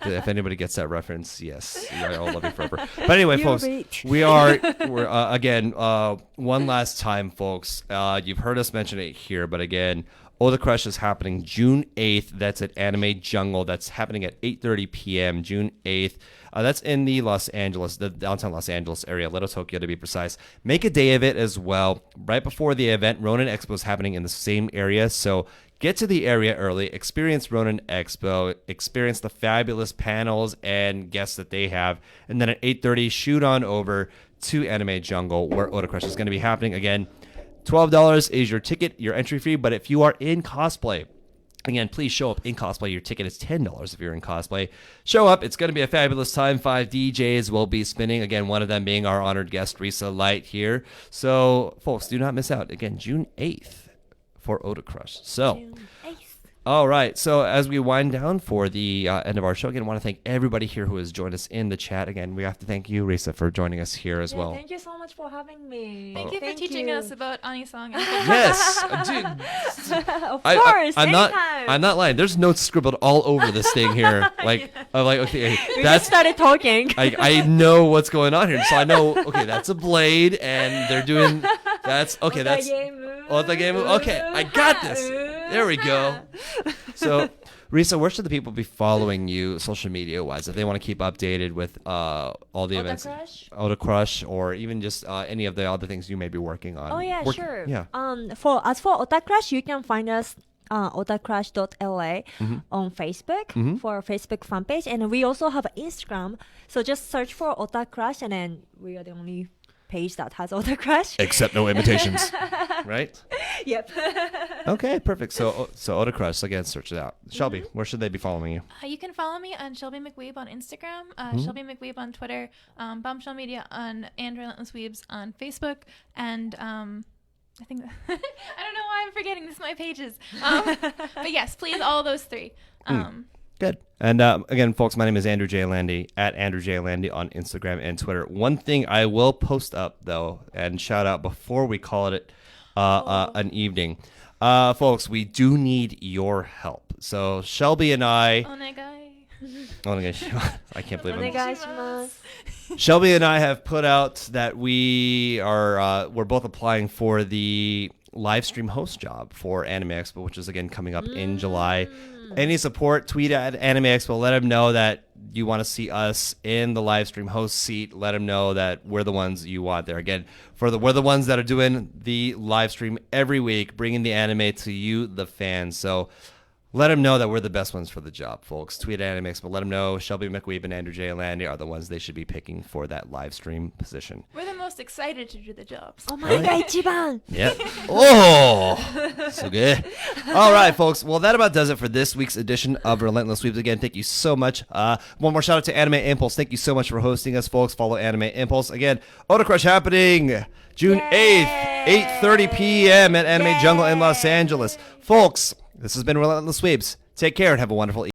If anybody gets that reference, yes, I'll love you forever. But anyway, You're folks, rich. we're again one last time, folks. You've heard us mention it here, but again, OTACRUSH is happening June 8th. That's at Anime Jungle. That's happening at 8:30 p.m. June 8th. That's in the downtown Los Angeles area, Little Tokyo to be precise. Make a day of it as well. Right before the event, Ronin Expo is happening in the same area, so get to the area early, experience Ronin Expo, experience the fabulous panels and guests that they have, and then at 8:30, shoot on over to Anime Jungle, where OTACRUSH is going to be happening. Again, $12 is your ticket, your entry fee, but if you are in cosplay, again, please show up in cosplay. Your ticket is $10 if you're in cosplay. Show up. It's going to be a fabulous time. 5 DJs will be spinning. Again, one of them being our honored guest, Risa Light here. So, folks, do not miss out. Again, June 8th for OTACRUSH. So, June 8th. all right. So, as we wind down for the end of our show, again, I want to thank everybody here who has joined us in the chat. Again, we have to thank you, Risa, for joining us here as well. Thank you so much for having me. Thank you for teaching us about anisong. Yes, dude. Of course, I'm anytime. not lying. There's notes scribbled all over this thing here. I'm like, okay, We that's just started talking. I know what's going on here, so I know. Okay, that's a blade, and they're doing. That's okay. That's the game. Okay, I got this. There we go. So, Risa, where should the people be following you social media wise if they want to keep updated with all the events? OTACRUSH, or even just any of the other things you may be working on. Oh yeah, sure. Yeah. For OTACRUSH, you can find us otacrush.la on Facebook for our Facebook fan page, and we also have an Instagram. So just search for OTACRUSH, and then we are the only page that has OTACRUSH. Except no imitations, right? Yep. Okay, perfect. So OTACRUSH, again, search it out. Shelby, where should they be following you? You can follow me on Shelby McWeeb on Instagram, Shelby McWeeb on Twitter, Bombshell Media on and Relentless Weebs on Facebook, and I think I don't know why I'm forgetting. This is my pages. But yes, please, all those three. Good. And again, folks, my name is Andrew J. Landy, at Andrew J. Landy on Instagram and Twitter. One thing I will post up, though, and shout out before we call it an evening. Folks, we do need your help. So Shelby and I... I can't believe I'm... Shelby and I have put out that we're both applying for the live stream host job for Anime Expo, which is again coming up in July. Any support, tweet at Anime Expo. Let them know that you want to see us in the live stream host seat. Let them know that we're the ones you want there. Again, we're the ones that are doing the live stream every week, bringing the anime to you, the fans. So let them know that we're the best ones for the job, folks. Tweet at Anime Expo. Let them know Shelby McWeeb and Andrew J. Landy are the ones they should be picking for that live stream position. We're the most excited to do the jobs. Oh my god, 一番. Yeah. Oh, so good. All right, folks. Well, that about does it for this week's edition of Relentless Sweeps. Again, thank you so much. One more shout out to Anime Impulse. Thank you so much for hosting us, folks. Follow Anime Impulse. Again, OTACRUSH happening June 8th, 8:30 p.m. at Anime Jungle in Los Angeles. Folks, this has been Relentless Sweeps. Take care and have a wonderful evening.